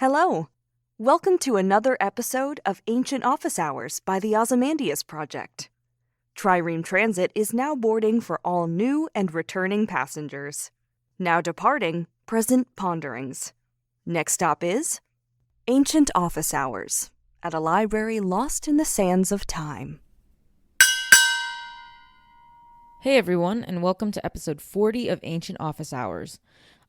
Hello. Welcome to another episode of Ancient Office Hours by the Ozymandias Project. Trireme Transit is now boarding for all new and returning passengers. Now departing, present ponderings. Next stop is Ancient Office Hours at a library lost in the sands of time. Hey everyone, and welcome to episode 40 of Ancient Office Hours.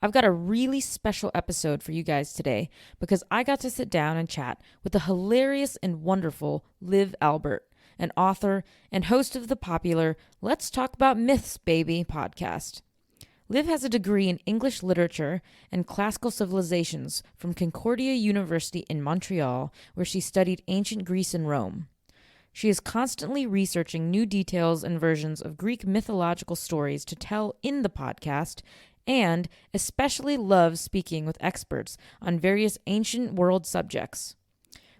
I've got a really special episode for you guys today because I got to sit down and chat with the hilarious and wonderful Liv Albert, an author and host of the popular Let's Talk About Myths, Baby podcast. Liv has a degree in English literature and classical civilizations from Concordia University in Montreal, where she studied ancient Greece and Rome. She is constantly researching new details and versions of Greek mythological stories to tell in the podcast, and especially loves speaking with experts on various ancient world subjects.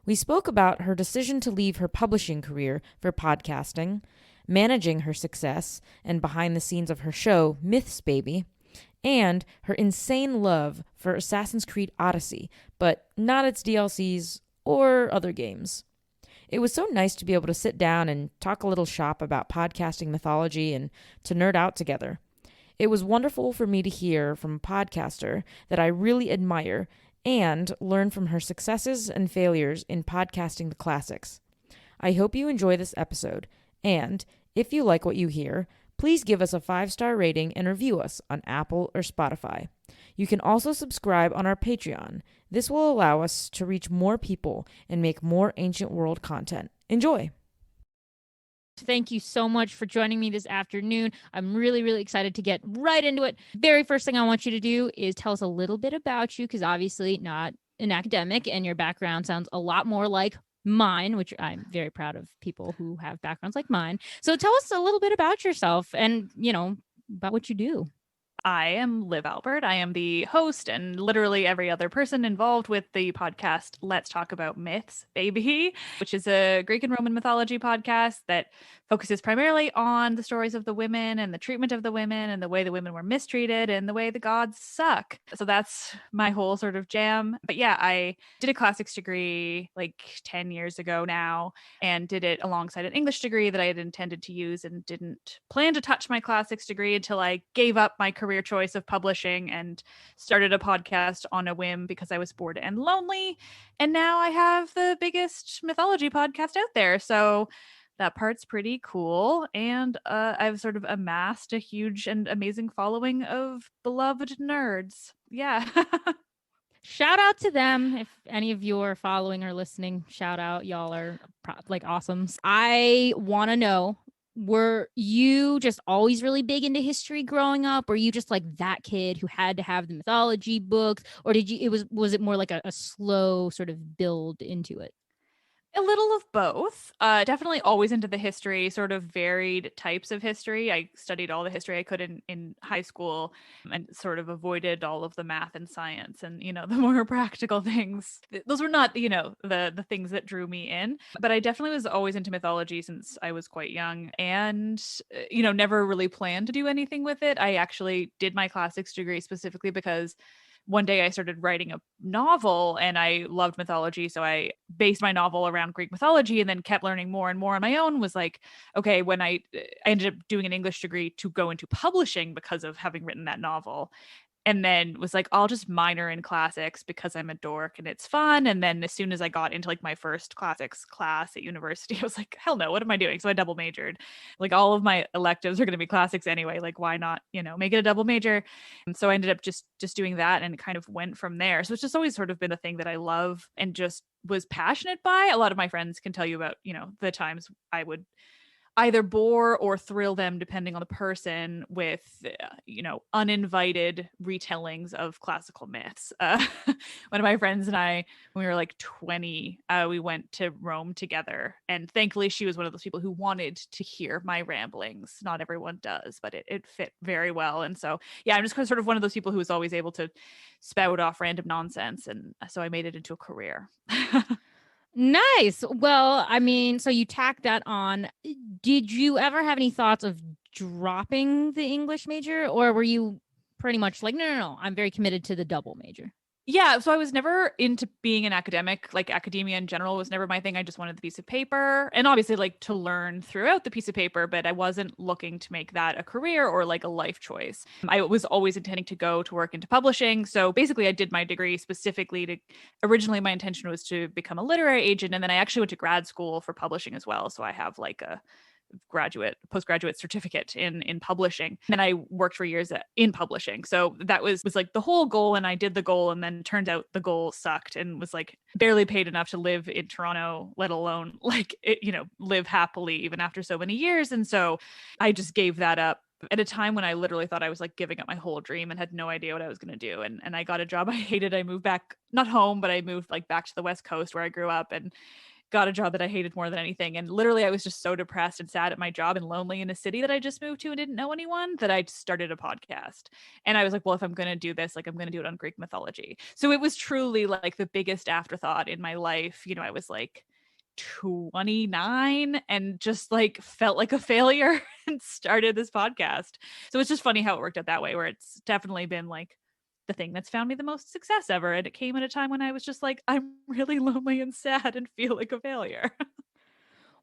We spoke about her decision to leave her publishing career for podcasting, managing her success, and behind the scenes of her show, Myths Baby, and her insane love for Assassin's Creed Odyssey, but not its DLCs or other games. It was so nice to be able to sit down and talk a little shop about podcasting mythology and to nerd out together. It was wonderful for me to hear from a podcaster that I really admire and learn from her successes and failures in podcasting the classics. I hope you enjoy this episode, and if you like what you hear, please give us a 5-star rating and review us on Apple or Spotify. You can also subscribe on our Patreon. This will allow us to reach more people and make more ancient world content. Enjoy! Thank you so much for joining me this afternoon. I'm really, really excited to get right into it. Very first thing I want you to do is tell us a little bit about you, because obviously not an academic, and your background sounds a lot more like mine, which I'm very proud of people who have backgrounds like mine. So tell us a little bit about yourself and, about what you do. I am Liv Albert. I am the host and literally every other person involved with the podcast Let's Talk About Myths, Baby, which is a Greek and Roman mythology podcast that focuses primarily on the stories of the women and the treatment of the women and the way the women were mistreated and the way the gods suck. So that's my whole sort of jam. But yeah, I did a classics degree like 10 years ago now and did it alongside an English degree that I had intended to use and didn't plan to touch my classics degree until I gave up my career choice of publishing and started a podcast on a whim because I was bored and lonely. And now I have the biggest mythology podcast out there. So that part's pretty cool. And I've sort of amassed a huge and amazing following of beloved nerds. Yeah. Shout out to them. If any of you are following or listening, shout out. Y'all are like awesome. I want to know, were you just always really big into history growing up? Or were you just like that kid who had to have the mythology books? Or was it more like a slow sort of build into it? A little of both. Definitely always into the history, sort of varied types of history. I studied all the history I could in high school and sort of avoided all of the math and science and, the more practical things. Those were not, the things that drew me in. But I definitely was always into mythology since I was quite young and, never really planned to do anything with it. I actually did my classics degree specifically because one day I started writing a novel and I loved mythology. So I based my novel around Greek mythology and then kept learning more and more on my own. Was like, okay, when I ended up doing an English degree to go into publishing because of having written that novel. And then was like, I'll just minor in classics because I'm a dork and it's fun. And then as soon as I got into like my first classics class at university, I was like, hell no, what am I doing? So I double majored. Like all of my electives are going to be classics anyway. Like why not, make it a double major? And so I ended up just doing that and it kind of went from there. So it's just always sort of been a thing that I love and just was passionate by. A lot of my friends can tell you about, the times I would either bore or thrill them depending on the person with uninvited retellings of classical myths. One of my friends and I, when we were like 20, we went to Rome together, and thankfully she was one of those people who wanted to hear my ramblings. Not everyone does, but it fit very well. And so yeah, I'm just sort of one of those people who was always able to spout off random nonsense, and so I made it into a career. Nice. Well, I mean, so you tacked that on. Did you ever have any thoughts of dropping the English major, or were you pretty much like, no, I'm very committed to the double major? Yeah, so I was never into being an academic. Like academia in general was never my thing. I just wanted the piece of paper and obviously like to learn throughout the piece of paper, but I wasn't looking to make that a career or like a life choice. I was always intending to go to work into publishing. So basically I did my degree specifically to originally my intention was to become a literary agent, and then I actually went to grad school for publishing as well. So I have like a postgraduate certificate in publishing, and I worked for years in publishing. So that was like the whole goal, and I did the goal, and then turned out the goal sucked and was like barely paid enough to live in Toronto, let alone like live happily even after so many years. And so I just gave that up at a time when I literally thought I was like giving up my whole dream and had no idea what I was going to do. And I got a job I hated. I moved back, not home, but I moved like back to the West Coast where I grew up, and got a job that I hated more than anything. And literally I was just so depressed and sad at my job and lonely in a city that I just moved to and didn't know anyone, that I started a podcast. And I was like, well, if I'm going to do this, like I'm going to do it on Greek mythology. So it was truly like the biggest afterthought in my life. I was like 29 and just like felt like a failure and started this podcast. So it's just funny how it worked out that way, where it's definitely been like the thing that's found me the most success ever. And it came at a time when I was just like, I'm really lonely and sad and feel like a failure.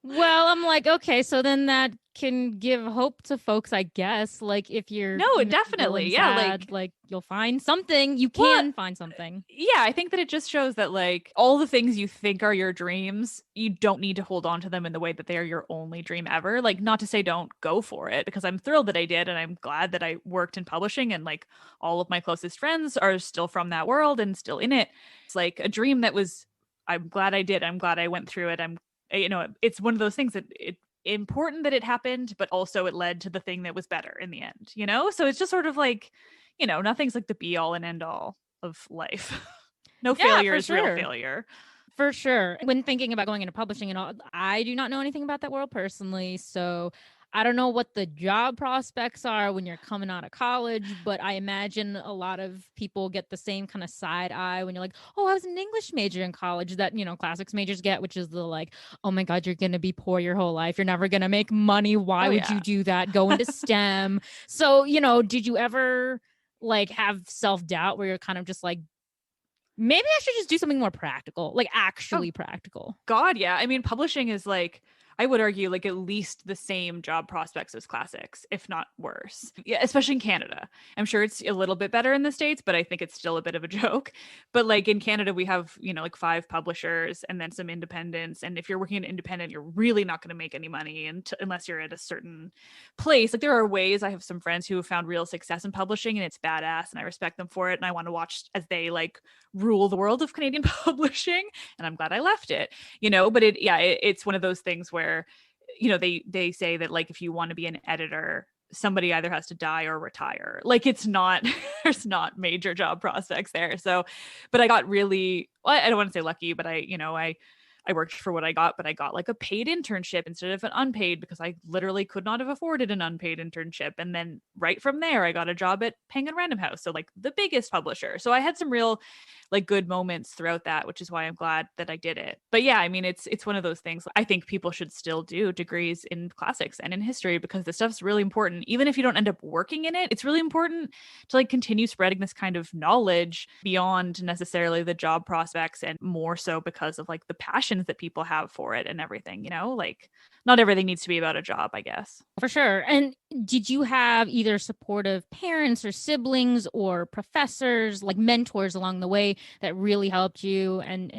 Well, I'm like, okay, so then that can give hope to folks, I guess. Like if you're No, definitely. Yeah. Sad, like you'll find something. You can find something. Yeah, I think that it just shows that like all the things you think are your dreams, you don't need to hold on to them in the way that they are your only dream ever. Like, not to say don't go for it, because I'm thrilled that I did, and I'm glad that I worked in publishing, and like all of my closest friends are still from that world and still in it. It's like a dream that was, I'm glad I did. I'm glad I went through it. It's one of those things that it's important that it happened, but also it led to the thing that was better in the end, So it's just sort of like, nothing's like the be all and end all of life. No failure is real failure. For sure. When thinking about going into publishing and all, I do not know anything about that world personally. So I don't know what the job prospects are when you're coming out of college, but I imagine a lot of people get the same kind of side eye when you're like, oh, I was an English major in college, that, classics majors get, which is the like, oh my God, you're going to be poor your whole life. You're never going to make money. Why would you do that? Go into STEM. So, did you ever like have self-doubt where you're kind of just like, maybe I should just do something more practical, like actually practical? God, yeah. I mean, publishing is like, I would argue like at least the same job prospects as classics, if not worse. Yeah, especially in Canada. I'm sure it's a little bit better in the States, but I think it's still a bit of a joke. But like in Canada, we have, like 5 publishers and then some independents. And if you're working an independent, you're really not going to make any money unless you're at a certain place. Like there are ways. I have some friends who have found real success in publishing, and it's badass, and I respect them for it. And I want to watch as they like rule the world of Canadian publishing. And I'm glad I left it, but it's one of those things where they say that like if you want to be an editor, somebody either has to die or retire. Like it's not there's not major job prospects there. So but I got really, well, I don't want to say lucky, but I worked for what I got, but I got like a paid internship instead of an unpaid, because I literally could not have afforded an unpaid internship. And then right from there, I got a job at Penguin Random House, so like the biggest publisher. So I had some real like good moments throughout that, which is why I'm glad that I did it. But yeah, I mean, it's one of those things. I think people should still do degrees in classics and in history, because the stuff's really important. Even if you don't end up working in it, it's really important to like continue spreading this kind of knowledge beyond necessarily the job prospects, and more so because of like the passions that people have for it and everything, like not everything needs to be about a job, I guess. For sure. And did you have either supportive parents or siblings or professors, like mentors along the way that really helped you and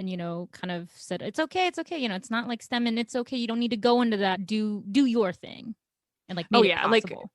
kind of said, it's okay. It's not like STEM and it's okay. You don't need to go into that. Do your thing. And like, made it possible. Like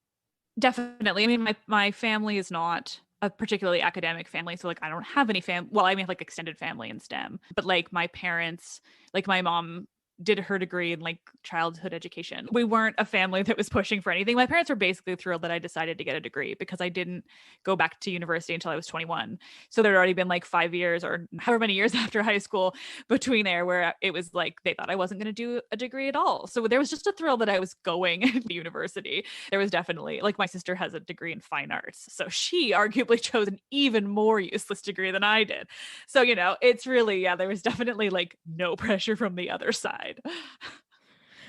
definitely. I mean, my family is not a particularly academic family. So like, I don't have any well, I mean like extended family in STEM, but like my parents, like my mom did her degree in like childhood education. We weren't a family that was pushing for anything. My parents were basically thrilled that I decided to get a degree, because I didn't go back to university until I was 21. So there'd already been like 5 years or however many years after high school between there, where it was like they thought I wasn't going to do a degree at all. So there was just a thrill that I was going to university. There was definitely, like, my sister has a degree in fine arts, so she arguably chose an even more useless degree than I did. So it's really, there was definitely like no pressure from the other side.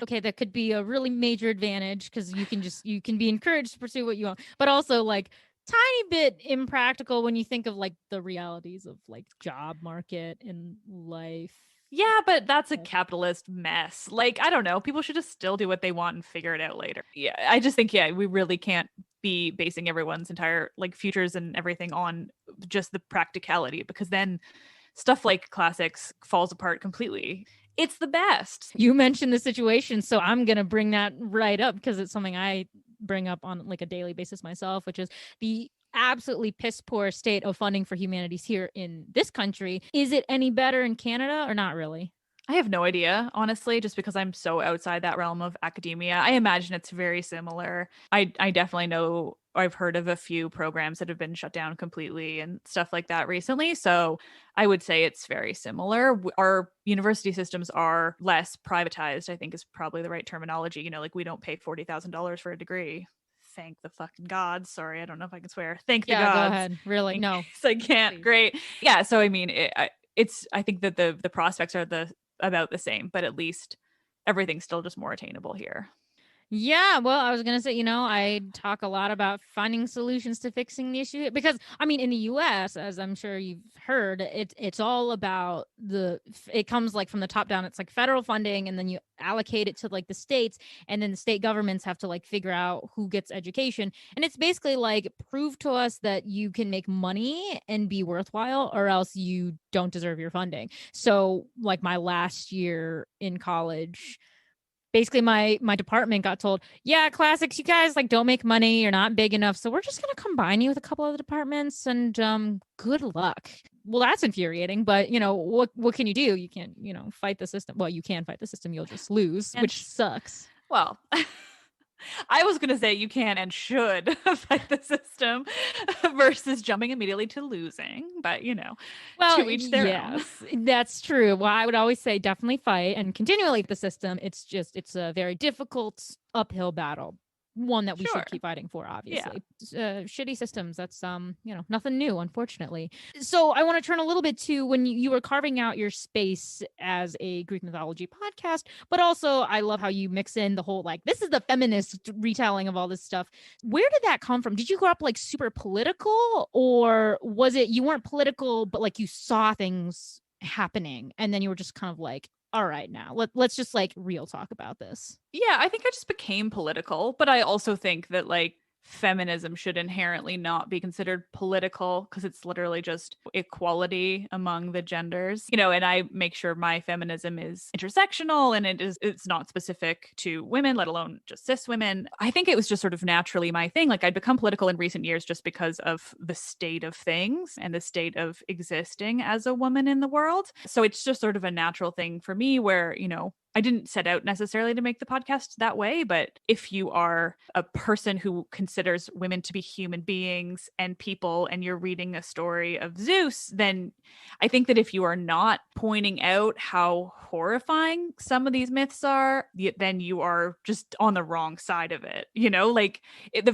Okay, that could be a really major advantage, because you can be encouraged to pursue what you want, but also like tiny bit impractical when you think of like the realities of like job market and life. Yeah, but that's a capitalist mess. Like, I don't know. People should just still do what they want and figure it out later. Yeah, I just think, yeah, we really can't be basing everyone's entire like futures and everything on just the practicality, because then stuff like classics falls apart completely. It's the best. You mentioned the situation, so I'm going to bring that right up because it's something I bring up on like a daily basis myself, which is the absolutely piss poor state of funding for humanities here in this country. Is it any better in Canada or not really? I have no idea, honestly, just because I'm so outside that realm of academia. I imagine it's very similar. I definitely know, I've heard of a few programs that have been shut down completely and stuff like that recently. So I would say it's very similar. Our university systems are less privatized, I think is probably the right terminology. You know, like we don't pay $40,000 for a degree. Thank the fucking gods. Sorry, I don't know if I can swear. Thank the gods. Go ahead. Really? No. I can't. Please. Great. Yeah. So I mean, I think that the prospects are about the same, but at least everything's still just more attainable here. Yeah, well, I was going to say, I talk a lot about finding solutions to fixing the issue because, I mean, in the US, as I'm sure you've heard, it's all about it comes like from the top down. It's like federal funding, and then you allocate it to like the states, and then the state governments have to like figure out who gets education. And it's basically like, prove to us that you can make money and be worthwhile, or else you don't deserve your funding. So like my last year in college, basically my department got told, yeah, classics, you guys like don't make money, you're not big enough, so we're just going to combine you with a couple other departments, and good luck. Well, that's infuriating, but what can you do? You can't fight the system. Well, you can fight the system, you'll just lose, which sucks. Well, I was going to say you can and should fight the system versus jumping immediately to losing, but well, to each their own. That's true. Well, I would always say definitely fight and continually the system. It's a very difficult uphill battle. One that we should keep fighting for, obviously. Yeah. Shitty systems, that's nothing new, unfortunately. So I want to turn a little bit to when you were carving out your space as a Greek mythology podcast, but also I love how you mix in the whole like, this is the feminist retelling of all this stuff. Where did that come from? Did you grow up like super political, or was it you weren't political but like you saw things happening and then you were just kind of like, all right, now let's just like real talk about this? Yeah, I think I just became political, but I also think that like feminism should inherently not be considered political because it's literally just equality among the genders, and I make sure my feminism is intersectional and it's not specific to women, let alone just cis women. I think it was just sort of naturally my thing. Like I'd become political in recent years just because of the state of things and the state of existing as a woman in the world. So it's just sort of a natural thing for me where, I didn't set out necessarily to make the podcast that way, but if you are a person who considers women to be human beings and people, and you're reading a story of Zeus, then I think that if you are not pointing out how horrifying some of these myths are, then you are just on the wrong side of it.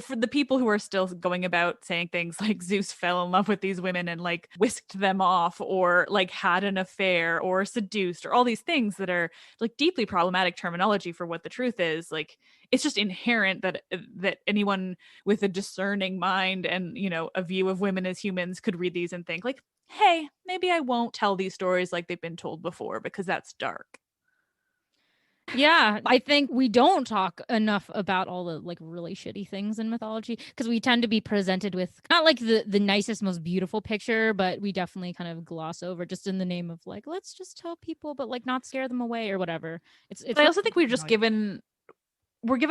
For the people who are still going about saying things like Zeus fell in love with these women and like whisked them off, or like had an affair or seduced, or all these things that are like deeply problematic terminology for what the truth is, like it's just inherent that anyone with a discerning mind and a view of women as humans could read these and think like, hey, maybe I won't tell these stories like they've been told before because that's dark. Yeah, I think we don't talk enough about all the like really shitty things in mythology because we tend to be presented with not like the nicest, most beautiful picture, but we definitely kind of gloss over just in the name of like, let's just tell people, but like not scare them away or whatever. I also think we're given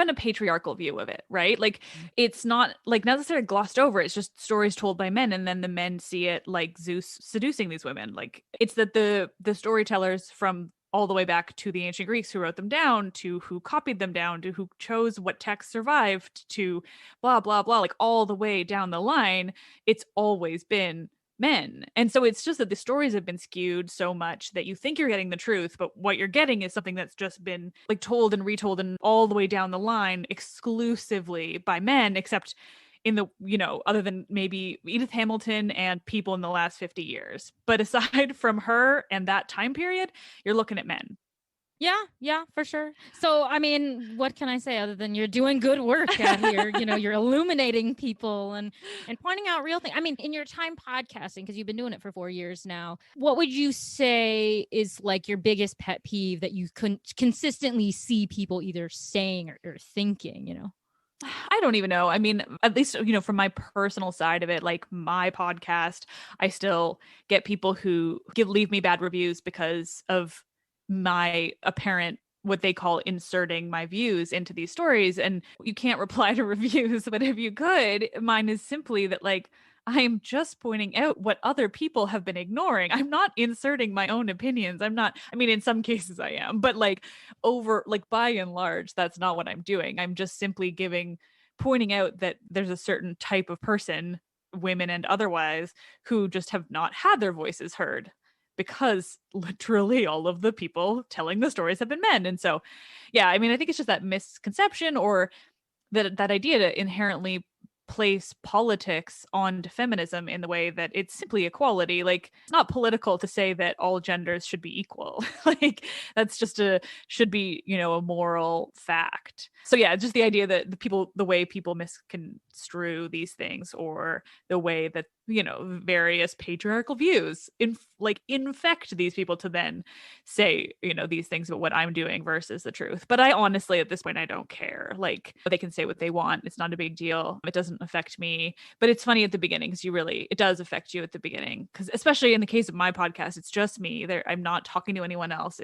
a patriarchal view of it, right? Like it's not like necessarily glossed over. It's just stories told by men, and then the men see it like Zeus seducing these women. Like it's that the storytellers from all the way back to the ancient Greeks who wrote them down, to who copied them down, to who chose what texts survived, to blah, blah, blah, like all the way down the line, it's always been men. And so it's just that the stories have been skewed so much that you think you're getting the truth, but what you're getting is something that's just been like told and retold and all the way down the line exclusively by men, except in the, other than maybe Edith Hamilton and people in the last 50 years. But aside from her and that time period, you're looking at men. Yeah, for sure. So, I mean, what can I say other than you're doing good work out here? You're illuminating people and pointing out real things. I mean, in your time podcasting, because you've been doing it for 4 years now, what would you say is like your biggest pet peeve that you consistently see people either saying or thinking? I don't even know. I mean, at least, from my personal side of it, like my podcast, I still get people who leave me bad reviews because of my apparent what they call inserting my views into these stories. And you can't reply to reviews, but if you could, mine is simply that like I'm just pointing out what other people have been ignoring. I'm not inserting my own opinions. I'm not, I mean, in some cases I am, but like by and large, that's not what I'm doing. I'm just simply pointing out that there's a certain type of person, women and otherwise, who just have not had their voices heard because literally all of the people telling the stories have been men. And so, yeah, I mean, I think it's just that misconception or that idea to inherently place politics onto feminism in the way that it's simply equality. Like it's not political to say that all genders should be equal. Like that's just should be, a moral fact. So yeah, just the idea that the way people misconstrue these things or the way that, various patriarchal views infect these people to then say, these things about what I'm doing versus the truth. But I honestly, at this point, I don't care. Like they can say what they want. It's not a big deal. It doesn't affect me. But it's funny at the beginning because it does affect you at the beginning. Because especially in the case of my podcast, it's just me. I'm not talking to anyone else.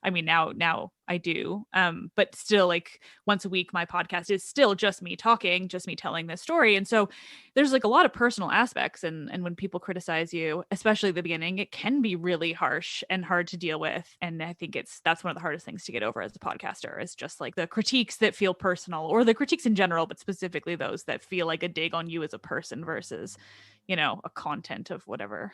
Now I do. But still, like once a week, my podcast is still just me talking, just me telling this story. And so there's like a lot of personal aspects. And when people criticize you, especially at the beginning, it can be really harsh and hard to deal with. And I think that's one of the hardest things to get over as a podcaster is just like the critiques that feel personal or the critiques in general, but specifically those that feel like a dig on you as a person versus, a content of whatever.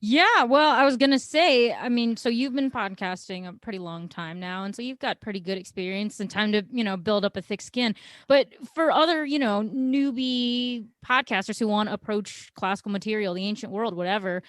Yeah, well, I was going to say, I mean, so you've been podcasting a pretty long time now, and so you've got pretty good experience and time to, build up a thick skin. But for other, newbie podcasters who want to approach classical material, the ancient world, whatever,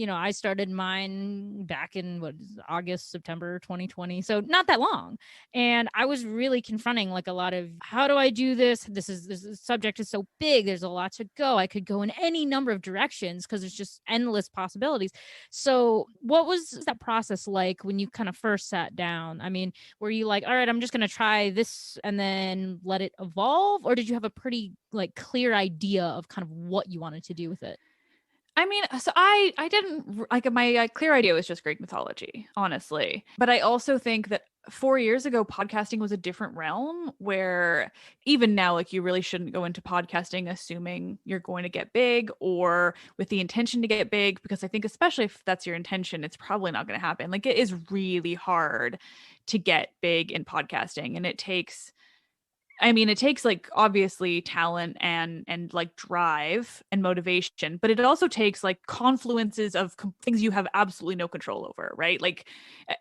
I started mine back in August, September 2020. So not that long. And I was really confronting like a lot of, how do I do this? This subject is so big. There's a lot to go. I could go in any number of directions because there's just endless possibilities. So what was that process like when you kind of first sat down? I mean, were you like, all right, I'm just going to try this and then let it evolve? Or did you have a pretty like clear idea of kind of what you wanted to do with it? I mean, so I didn't like my clear idea was just Greek mythology, honestly. But I also think that 4 years ago, podcasting was a different realm where even now, like you really shouldn't go into podcasting assuming you're going to get big or with the intention to get big, because I think especially if that's your intention, it's probably not going to happen. Like it is really hard to get big in podcasting, and it takes like obviously talent and like drive and motivation, but it also takes like confluences of things you have absolutely no control over, right? Like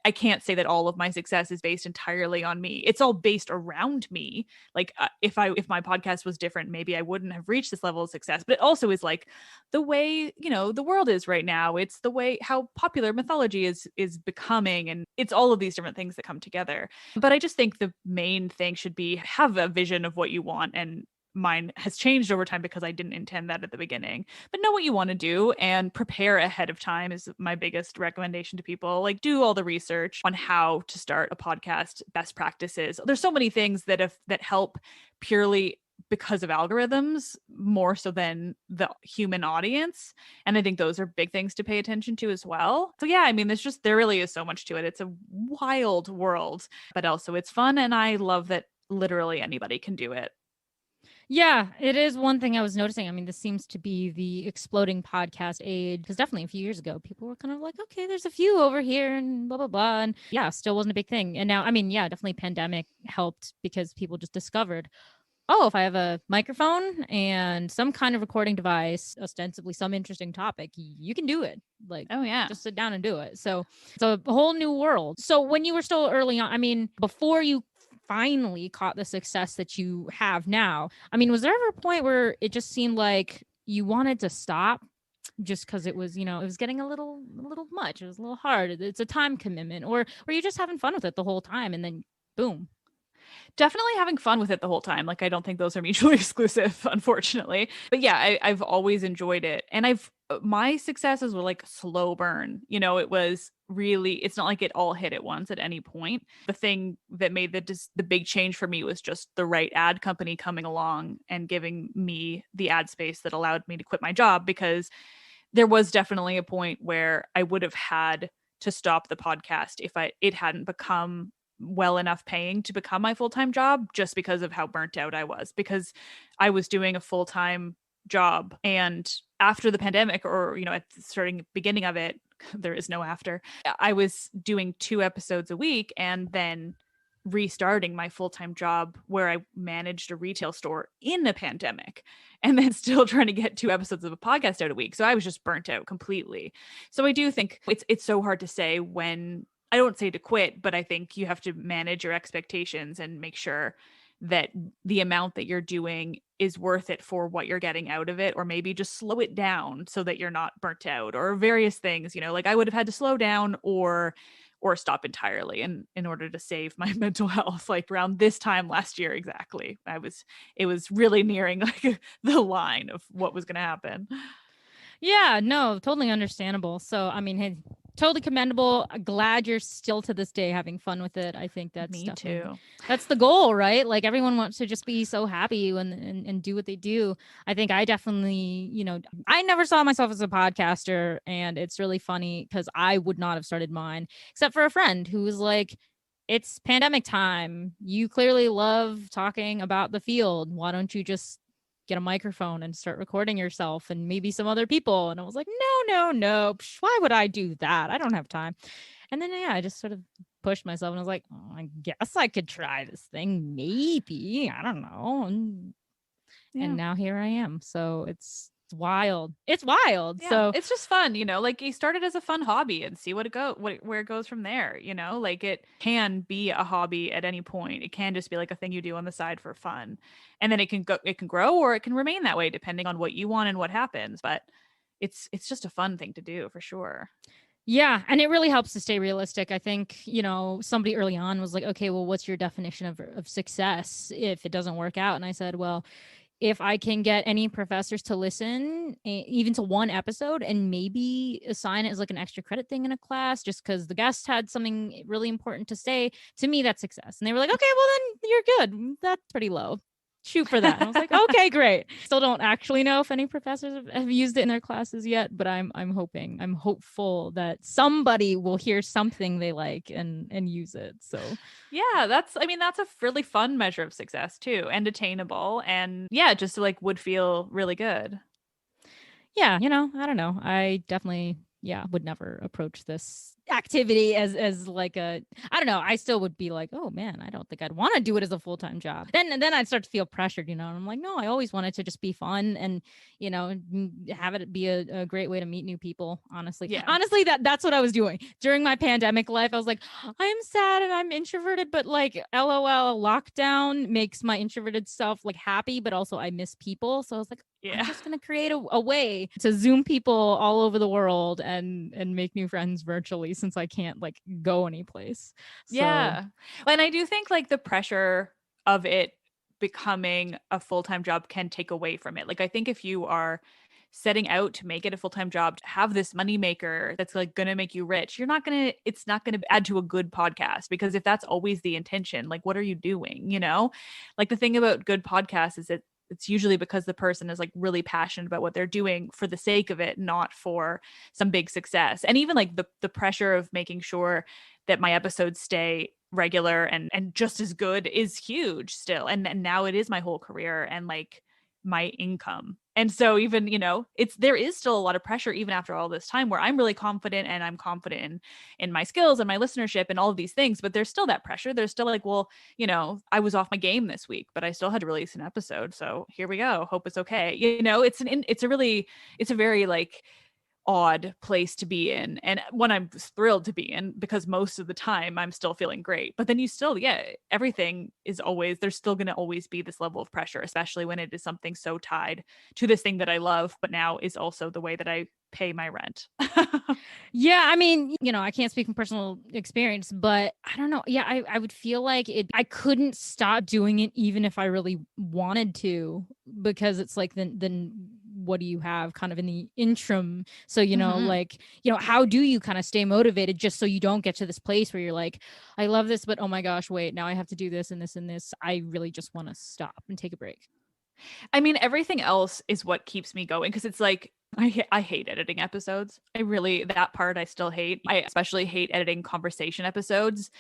I can't say that all of my success is based entirely on me. It's all based around me. Like if my podcast was different, maybe I wouldn't have reached this level of success. But it also is like the way, the world is right now. It's the way how popular mythology is becoming, and it's all of these different things that come together. But I just think the main thing should be have a vision of what you want, and mine has changed over time because I didn't intend that at the beginning. But know what you want to do and prepare ahead of time is my biggest recommendation to people. Like do all the research on how to start a podcast, best practices. There's so many things that help purely because of algorithms more so than the human audience. And I think those are big things to pay attention to as well. So yeah, I mean, there really is so much to it. It's a wild world, but also it's fun. And I love that literally anybody can do it. Yeah, it is one thing I was noticing. I mean, this seems to be the exploding podcast age, because definitely a few years ago, people were kind of like, okay, there's a few over here and blah, blah, blah. And yeah, still wasn't a big thing. And now, I mean, yeah, definitely pandemic helped because people just discovered, oh, if I have a microphone and some kind of recording device, ostensibly some interesting topic, you can do it. Like, oh yeah, just sit down and do it. So it's a whole new world. So when you were still early on, I mean, before you finally caught the success that you have now, I mean, was there ever a point where it just seemed like you wanted to stop? just because it was, it was getting a little much. It was a little hard. It's a time commitment, or you're just having fun with it the whole time, and then boom. Definitely having fun with it the whole time. Like, I don't think those are mutually exclusive, unfortunately. But yeah, I've always enjoyed it. And my successes were like slow burn. It was really, it's not like it all hit at once at any point. The thing that made the big change for me was just the right ad company coming along and giving me the ad space that allowed me to quit my job, because there was definitely a point where I would have had to stop the podcast if it hadn't become well enough paying to become my full-time job, just because of how burnt out I was, because I was doing a full-time job. And after the pandemic, or, at the beginning of it, there is no after, I was doing 2 episodes a week and then restarting my full-time job where I managed a retail store in the pandemic, and then still trying to get 2 episodes of a podcast out a week. So I was just burnt out completely. So I do think it's so hard to say when, I don't say to quit, but I think you have to manage your expectations and make sure that the amount that you're doing is worth it for what you're getting out of it, or maybe just slow it down so that you're not burnt out, or various things, like I would have had to slow down or stop entirely in order to save my mental health. Like around this time last year, exactly. It was really nearing like the line of what was going to happen. Yeah, no, totally understandable. So, I mean, hey, totally commendable. Glad you're still to this day having fun with it. I think that's Me too. That's the goal, right? Like everyone wants to just be so happy and do what they do. I think I definitely, I never saw myself as a podcaster, and it's really funny because I would not have started mine except for a friend who was like, it's pandemic time. You clearly love talking about the field. Why don't you just get a microphone and start recording yourself and maybe some other people? And I was like, no. Why would I do that? I don't have time. And then, I just sort of pushed myself and I was like, oh, I guess I could try this thing. Maybe. I don't know. And now here I am. So it's wild. It's wild. Yeah, so it's just fun, like you started as a fun hobby and see where it goes from there. Like it can be a hobby at any point. It can just be like a thing you do on the side for fun, and then it can grow, or it can remain that way depending on what you want and what happens. But it's just a fun thing to do for sure. Yeah. And it really helps to stay realistic. I think, somebody early on was like, okay, well, what's your definition of success if it doesn't work out? And I said, well, if I can get any professors to listen, even to one episode, and maybe assign it as like an extra credit thing in a class, just because the guest had something really important to say, to me, that's success. And they were like, okay, well, then you're good. That's pretty low. Shoot for that. And I was like, okay, great. Still don't actually know if any professors have used it in their classes yet, but I'm hopeful that somebody will hear something they like and use it. So yeah, that's a really fun measure of success too, and attainable, and just like would feel really good. Yeah, I don't know. I definitely would never approach this activity as like I don't know. I still would be like, oh man, I don't think I'd want to do it as a full-time job. Then I'd start to feel pressured, and I'm like, no, I always wanted to just be fun and, have it be a great way to meet new people. Honestly, that's what I was doing during my pandemic life. I was like, I'm sad and I'm introverted, but like, LOL, lockdown makes my introverted self like happy, but also I miss people. So I was like, I'm just going to create a way to Zoom people all over the world and make new friends virtually, since I can't like go anyplace. So. Yeah. And I do think like the pressure of it becoming a full-time job can take away from it. Like, I think if you are setting out to make it a full-time job, to have this moneymaker that's like going to make you rich, it's not going to add to a good podcast, because if that's always the intention, like what are you doing? Like the thing about good podcasts is that it's usually because the person is like really passionate about what they're doing for the sake of it, not for some big success. And even like the pressure of making sure that my episodes stay regular and just as good is huge still. And now it is my whole career and like my income. And so even, there is still a lot of pressure even after all this time, where I'm really confident and I'm confident in my skills and my listenership and all of these things, but there's still that pressure. There's still like, well, I was off my game this week, but I still had to release an episode. So here we go. Hope it's okay. It's a very like odd place to be in, and one I'm thrilled to be in, because most of the time I'm still feeling great. But then you still, everything is always, there's still going to always be this level of pressure, especially when it is something so tied to this thing that I love, but now is also the way that I pay my rent. Yeah, I mean, I can't speak from personal experience, but I don't know. Yeah, I would feel like I couldn't stop doing it even if I really wanted to, because it's like, then what do you have kind of in the interim? So, how do you kind of stay motivated just so you don't get to this place where you're like, I love this, but oh my gosh, wait, now I have to do this and this and this. I really just want to stop and take a break. I mean, everything else is what keeps me going, because it's like, I hate editing episodes. That part I still hate. I especially hate editing conversation episodes,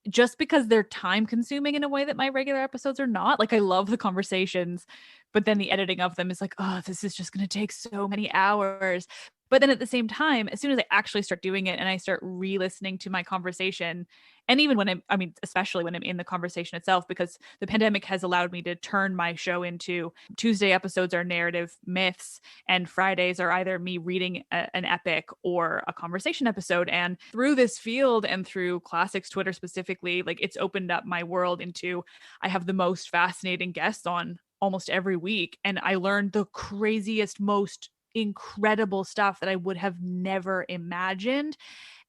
just because they're time consuming in a way that my regular episodes are not. Like, I love the conversations, but then the editing of them is like, oh, this is just going to take so many hours. But then at the same time, as soon as I actually start doing it and I start re-listening to my conversation, and even when especially when I'm in the conversation itself, because the pandemic has allowed me to turn my show into Tuesday episodes are narrative myths, and Fridays are either me reading an epic or a conversation episode. And through this field and through Classics Twitter specifically, like, it's opened up my world into, I have the most fascinating guests on almost every week, and I learned the craziest, most incredible stuff that I would have never imagined.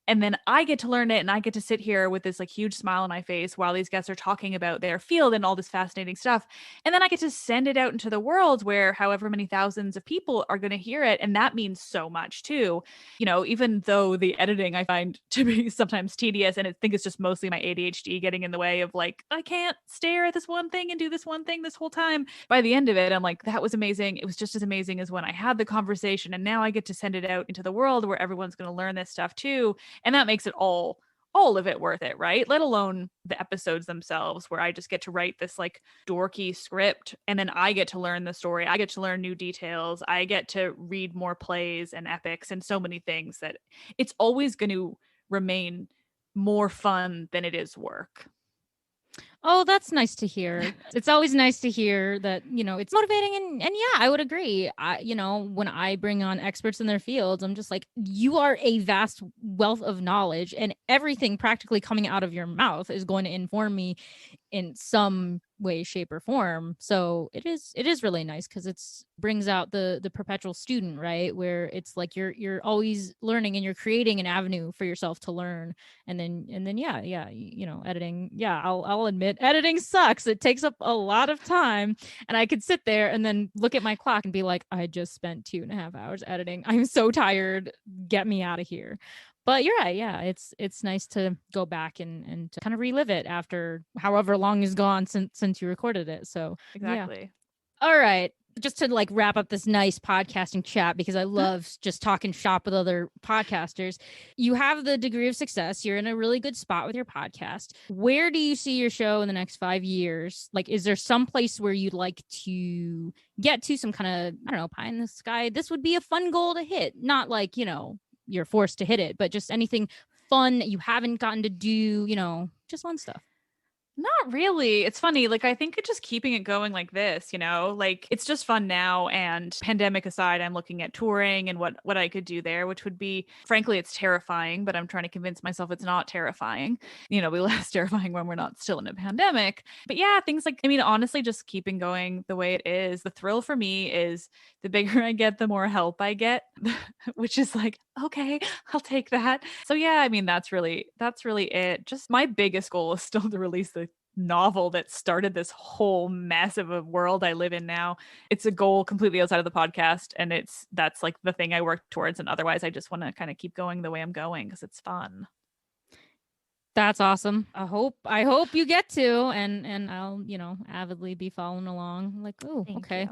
And then I get to learn it, and I get to sit here with this like huge smile on my face while these guests are talking about their field and all this fascinating stuff. And then I get to send it out into the world where however many thousands of people are going to hear it. And that means so much too. Even though the editing I find to be sometimes tedious, and I think it's just mostly my ADHD getting in the way of, like, I can't stare at this one thing and do this one thing this whole time. By the end of it, I'm like, that was amazing. It was just as amazing as when I had the conversation. And now I get to send it out into the world where everyone's going to learn this stuff too. And that makes it all of it worth it, right? Let alone the episodes themselves, where I just get to write this like dorky script, and then I get to learn the story. I get to learn new details. I get to read more plays and epics and so many things that it's always going to remain more fun than it is work. Oh, that's nice to hear. It's always nice to hear that, it's motivating. And yeah, I would agree. When I bring on experts in their fields, I'm just like, you are a vast wealth of knowledge, and everything practically coming out of your mouth is going to inform me in some way, shape, or form. So it is really nice, because it's brings out the perpetual student, right? Where it's like you're always learning, and you're creating an avenue for yourself to learn. And then editing. Yeah, I'll admit, editing sucks. It takes up a lot of time, and I could sit there and then look at my clock and be like, I just spent 2.5 hours editing. I'm so tired. Get me out of here. But you're right. Yeah, it's nice to go back and to kind of relive it after however long is gone since you recorded it. So exactly. Yeah. All right. Just to like wrap up this nice podcasting chat, because I love just talking shop with other podcasters. You have the degree of success. You're in a really good spot with your podcast. Where do you see your show in the next 5 years? Like, is there some place where you'd like to get to, some kind of, I don't know, pie in the sky? This would be a fun goal to hit. Not like, you're forced to hit it, but just anything fun that you haven't gotten to do, just fun stuff. Not really. It's funny. Like, I think just keeping it going like this, like, it's just fun now. And pandemic aside, I'm looking at touring and what I could do there, which would be, frankly, it's terrifying, but I'm trying to convince myself it's not terrifying. Be less terrifying when we're not still in a pandemic. But yeah, things like, honestly, just keeping going the way it is. The thrill for me is the bigger I get, the more help I get, which is like, okay, I'll take that. So yeah, that's really it. Just my biggest goal is still to release the novel that started this whole mess of a world I live in now. It's a goal completely outside of the podcast, and that's like the thing I work towards. And otherwise, I just want to kind of keep going the way I'm going, because it's fun. That's awesome. I hope you get to, and I'll, avidly be following along. Like, oh, okay.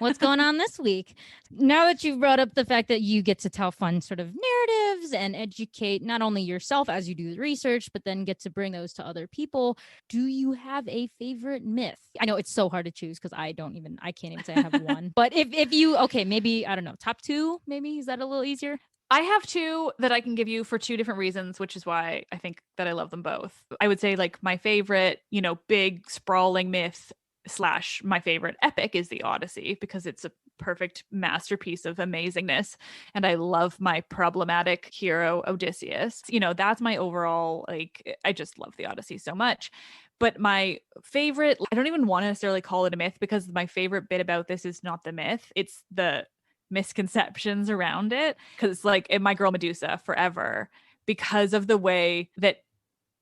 What's going on this week? Now that you've brought up the fact that you get to tell fun sort of narratives and educate not only yourself as you do the research, but then get to bring those to other people, do you have a favorite myth? I know it's so hard to choose, because I can't even say I have one. But if you, okay, maybe, I don't know, top 2, maybe, is that a little easier? I have 2 that I can give you for 2 different reasons, which is why I think that I love them both. I would say, like, my favorite, big sprawling myth / my favorite epic is the Odyssey, because it's a perfect masterpiece of amazingness. And I love my problematic hero, Odysseus. You know, that's my overall, like, I just love the Odyssey so much. But my favorite, I don't even want to necessarily call it a myth, because my favorite bit about this is not the myth, it's the misconceptions around it. Because, like, in My Girl Medusa forever, because of the way that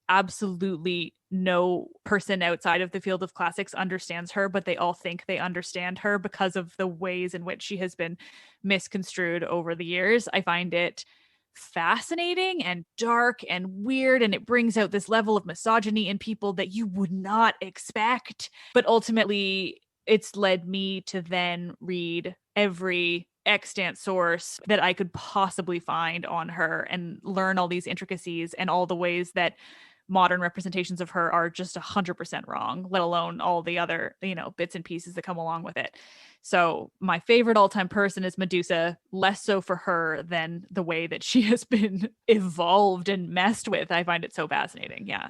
absolutely no person outside of the field of classics understands her, but they all think they understand her because of the ways in which she has been misconstrued over the years. I find it fascinating and dark and weird, and it brings out this level of misogyny in people that you would not expect. But ultimately, it's led me to then read every extant source that I could possibly find on her and learn all these intricacies and all the ways that modern representations of her are just 100% wrong, let alone all the other, you know, bits and pieces that come along with it. So my favorite all-time person is Medusa, less so for her than the way that she has been evolved and messed with. I find it so fascinating. Yeah.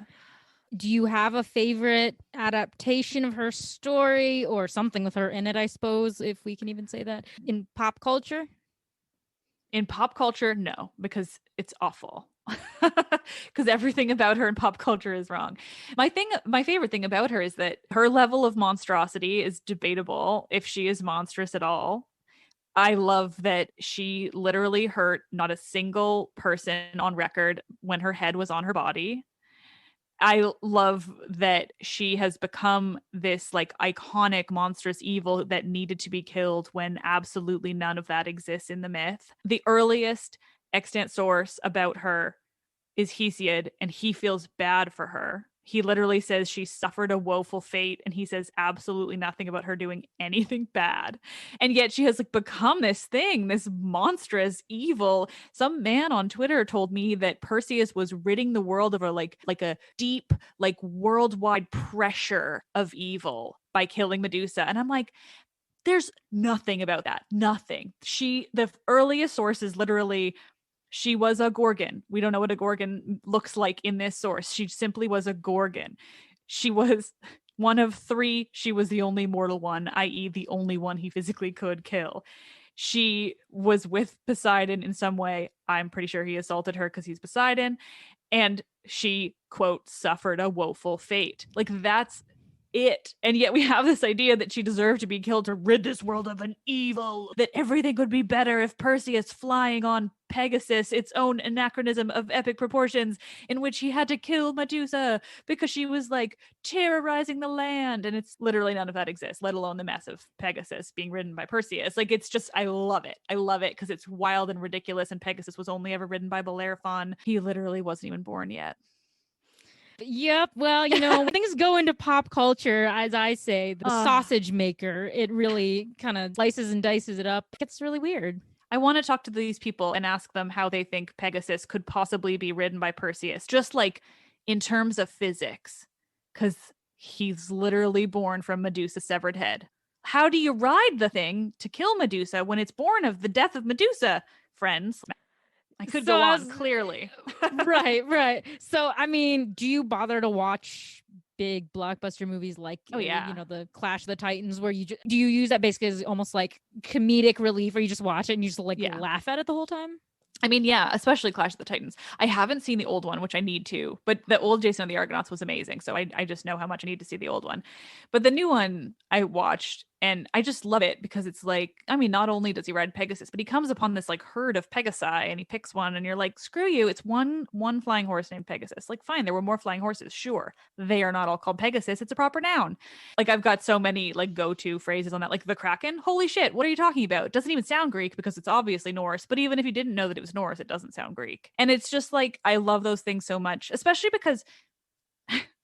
Do you have a favorite adaptation of her story or something with her in it, I suppose, if we can even say that, in pop culture? In pop culture, no, because it's awful. Because everything about her in pop culture is wrong. My favorite thing about her is that her level of monstrosity is debatable, if she is monstrous at all. I love that she literally hurt not a single person on record when her head was on her body. I love that she has become this like iconic monstrous evil that needed to be killed when absolutely none of that exists in the myth. The earliest extant source about her is Hesiod, and he feels bad for her. He literally says she suffered a woeful fate, and he says absolutely nothing about her doing anything bad. And yet she has like become this thing, this monstrous evil. Some man on Twitter told me that Perseus was ridding the world of a deep, like worldwide pressure of evil by killing Medusa. And I'm like, there's nothing about that. Nothing. The earliest source is literally she was a Gorgon. We don't know what a Gorgon looks like in this source. She simply was a Gorgon. She was one of three. She was the only mortal one, i.e., the only one he physically could kill. She was with Poseidon in some way. I'm pretty sure he assaulted her because he's Poseidon. And she, quote, suffered a woeful fate. Like, that's it. And yet we have this idea that she deserved to be killed to rid this world of an evil, that everything would be better if Perseus flying on Pegasus, its own anachronism of epic proportions, in which he had to kill Medusa because she was like terrorizing the land. And it's literally none of that exists, let alone the mess of Pegasus being ridden by Perseus. Like, it's just, I love it. I love it because it's wild and ridiculous. And Pegasus was only ever ridden by Bellerophon. He literally wasn't even born yet. Yep. Well, you know, when things go into pop culture, as I say, the sausage maker, it really kind of slices and dices it up. It gets really weird. I want to talk to these people and ask them how they think Pegasus could possibly be ridden by Perseus, just like in terms of physics, because he's literally born from Medusa's severed head. How do you ride the thing to kill Medusa when it's born of the death of Medusa, friends? I could go on, clearly. Right. So, I mean, do you bother to watch big blockbuster movies like, you know, the Clash of the Titans, where do you use that basically as almost like comedic relief, or you just watch it and you just like laugh at it the whole time? I mean, yeah, especially Clash of the Titans. I haven't seen the old one, which I need to, but the old Jason and the Argonauts was amazing. So I just know how much I need to see the old one. But the new one I watched, and I just love it because it's like, I mean, not only does he ride Pegasus, but he comes upon this like herd of Pegasi and he picks one, and you're like, screw you. It's one flying horse named Pegasus. Like, fine, there were more flying horses. Sure. They are not all called Pegasus. It's a proper noun. Like, I've got so many like go-to phrases on that, like the Kraken. Holy shit. What are you talking about? It doesn't even sound Greek because it's obviously Norse. But even if you didn't know that it was Norse, it doesn't sound Greek. And it's just like, I love those things so much, especially because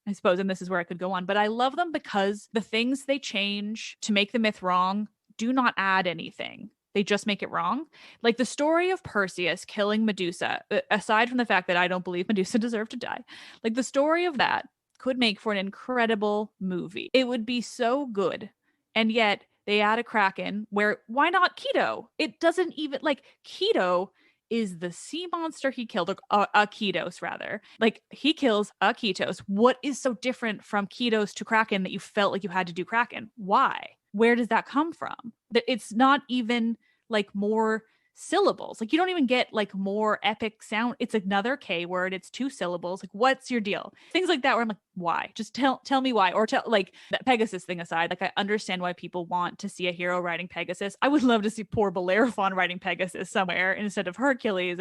I suppose, and this is where I could go on, but I love them because the things they change to make the myth wrong do not add anything. They just make it wrong. Like the story of Perseus killing Medusa, aside from the fact that I don't believe Medusa deserved to die, like the story of that could make for an incredible movie. It would be so good. And yet they add a Kraken where, why not Keto? It doesn't even, like, Keto is the sea monster he killed, or Ketos rather. Like, he kills a Ketos. What is so different from Ketos to Kraken that you felt like you had to do Kraken? Why? where does that come from? That it's not even like more syllables. Like you don't even get like more epic sound. It's another K word. It's 2 syllables. Like what's your deal? Things like that where I'm like, why? Just tell me why. Or tell, like, that Pegasus thing aside, like I understand why people want to see a hero riding Pegasus. I would love to see poor Bellerophon riding Pegasus somewhere instead of Hercules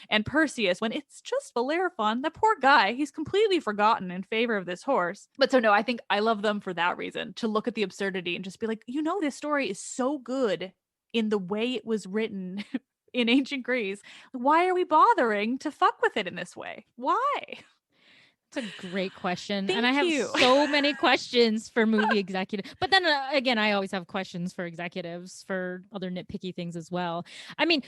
and Perseus, when it's just Bellerophon. The poor guy, he's completely forgotten in favor of this horse. But so no, I think I love them for that reason, to look at the absurdity and just be like, this story is so good in the way it was written in ancient Greece. Why are we bothering to fuck with it in this way? Why? It's a great question. Thank and I have you. so many questions for movie executives. But then again, I always have questions for executives for other nitpicky things as well. I mean,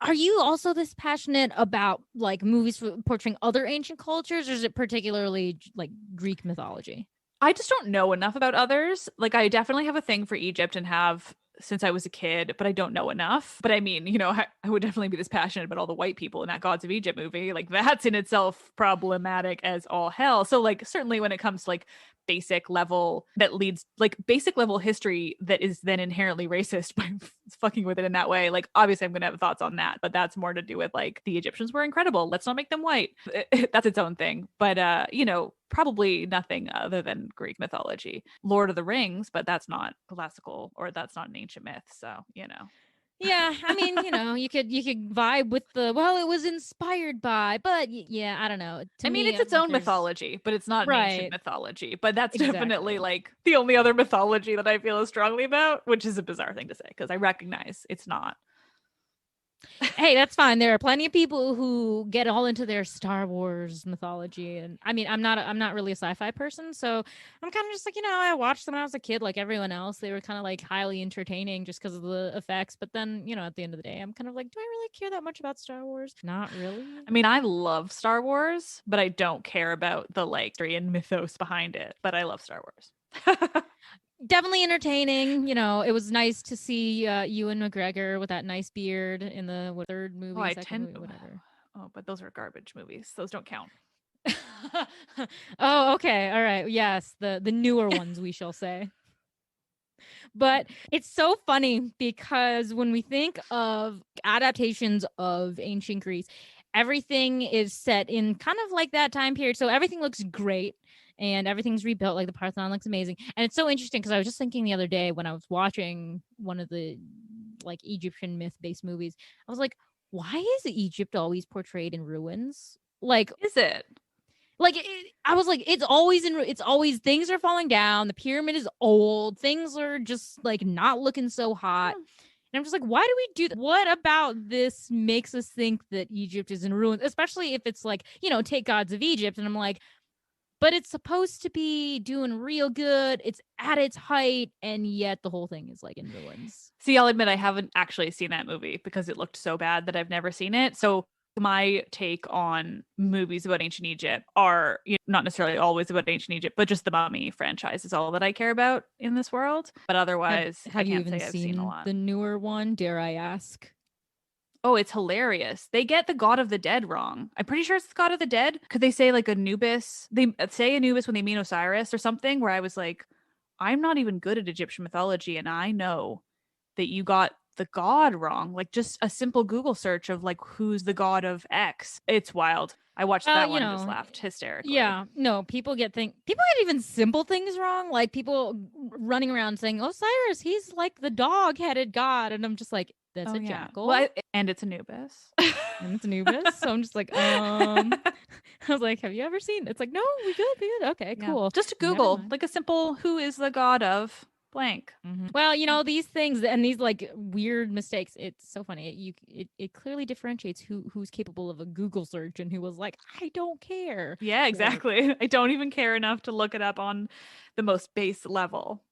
are you also this passionate about like movies portraying other ancient cultures, or is it particularly like Greek mythology? I just don't know enough about others. Like I definitely have a thing for Egypt and have since I was a kid, but I don't know enough. But I mean, I would definitely be this passionate about all the white people in that Gods of Egypt movie. Like that's in itself problematic as all hell. So like certainly when it comes to like basic level history that is then inherently racist by fucking with it in that way, like obviously I'm gonna have thoughts on that, but that's more to do with like the Egyptians were incredible, let's not make them white. That's its own thing. But probably nothing other than Greek mythology. Lord of the Rings, but that's not classical, or that's not an ancient myth, so Yeah, I mean, you could vibe with it was inspired by, but yeah, I don't know. To me, it's its own mythology, but it's not an ancient mythology. But that's definitely like the only other mythology that I feel as strongly about, which is a bizarre thing to say because I recognize it's not. Hey, that's fine. There are plenty of people who get all into their Star Wars mythology, and I mean, I'm not really a sci-fi person, so I'm kind of just like, I watched them when I was a kid, like everyone else. They were kind of like highly entertaining just because of the effects. But then, at the end of the day, I'm kind of like, do I really care that much about Star Wars? Not really. I mean, I love Star Wars, but I don't care about the like history and mythos behind it. But I love Star Wars. Definitely entertaining. It was nice to see Ewan McGregor with that nice beard in the third movie, movie, whatever. Oh, but those are garbage movies. Those don't count. Oh, okay. All right. Yes, the newer ones, we shall say. But it's so funny because when we think of adaptations of ancient Greece, everything is set in kind of like that time period. So everything looks great. And everything's rebuilt, like the Parthenon looks amazing. And it's so interesting because I was just thinking the other day when I was watching one of the like Egyptian myth-based movies, I was like, why is Egypt always portrayed in ruins? Like, is it? Like, I was like, it's always things are falling down. The pyramid is old. Things are just like not looking so hot. And I'm just like, why do we do that? What about this makes us think that Egypt is in ruins? Especially if it's like, take Gods of Egypt. And I'm like, but it's supposed to be doing real good. It's at its height, and yet the whole thing is like in ruins. See, I'll admit I haven't actually seen that movie because it looked so bad that I've never seen it. So my take on movies about ancient Egypt are not necessarily always about ancient Egypt, but just the Mummy franchise is all that I care about in this world. But otherwise, have you even seen a lot. The newer one, dare I ask? Oh, it's hilarious. They get the God of the Dead wrong. I'm pretty sure it's the God of the Dead. Could they say like Anubis? They say Anubis when they mean Osiris or something, where I was like, I'm not even good at Egyptian mythology, and I know that you got the god wrong. Like just a simple Google search of like who's the god of X. It's wild. I watched that one and just laughed hysterically. Yeah, no, people get even simple things wrong. Like people running around saying, Osiris, he's like the dog-headed god, and I'm just like, that's a jackal. Well, and it's Anubis. And it's Anubis. So I'm just like, I was like, have you ever seen? It's like, no, we good. Okay, cool. Yeah. Just to Google, like a simple, who is the god of blank? Mm-hmm. Well, these things and these like weird mistakes. It's so funny. It clearly differentiates who's capable of a Google search and who was like, I don't care. Yeah, exactly. I don't even care enough to look it up on the most base level.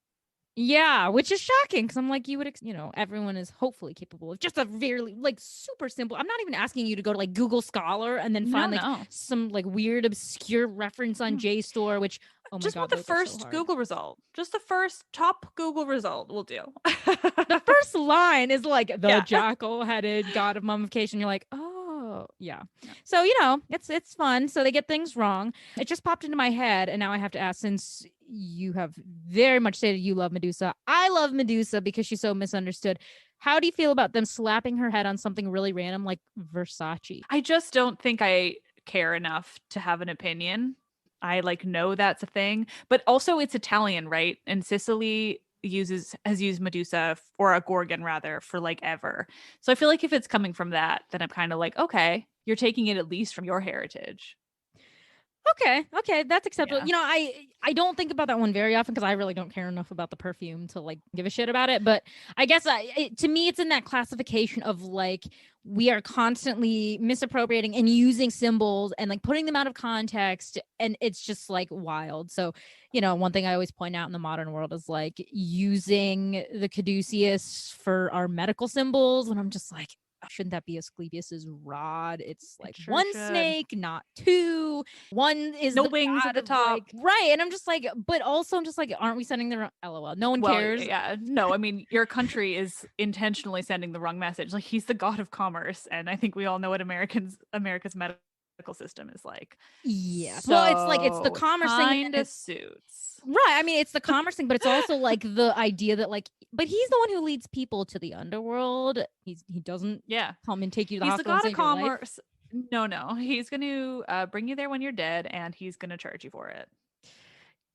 Yeah, which is shocking because I'm like, you would, everyone is hopefully capable of just a very like super simple. I'm not even asking you to go to like Google Scholar and then find some like weird obscure reference on JSTOR, which just want the first Google result. Just the first top Google result will do. The first line is like the jackal-headed god of mummification. You're like, oh yeah. So it's fun. So they get things wrong. It just popped into my head, and now I have to ask, since you have very much stated you love Medusa. I love Medusa because she's so misunderstood. How do you feel about them slapping her head on something really random like Versace? I just don't think I care enough to have an opinion. I like know that's a thing, but also it's Italian, right? And Sicily has used Medusa or a Gorgon rather for like ever. So I feel like if it's coming from that, then I'm kind of like, okay, you're taking it at least from your heritage. Okay, that's acceptable. Yeah. You know, I don't think about that one very often because I really don't care enough about the perfume to like give a shit about it. But I guess to me, it's in that classification of like we are constantly misappropriating and using symbols and like putting them out of context, and it's just like wild. So, you know, one thing I always point out in the modern world is like using the caduceus for our medical symbols, and I'm just like, shouldn't that be Asclepius's rod? It's like sure one should. snake, not two. One is No the wings god at the of, top. like, right? And I'm just like, but also I'm just like, aren't we sending the wrong? LOL. No one cares. Yeah, no, I mean, your country is intentionally sending the wrong message. Like he's the god of commerce, and I think we all know what America's medical system is like. Yeah. So Well, it's like it's the commerce thing. Kind of suits. Right. I mean, it's the commerce thing, but it's also like the idea that like, but he's the one who leads people to the underworld. He doesn't come and take you to the He's the hospital. god and of save your life. commerce. No, he's going to bring you there when you're dead, and he's going to charge you for it.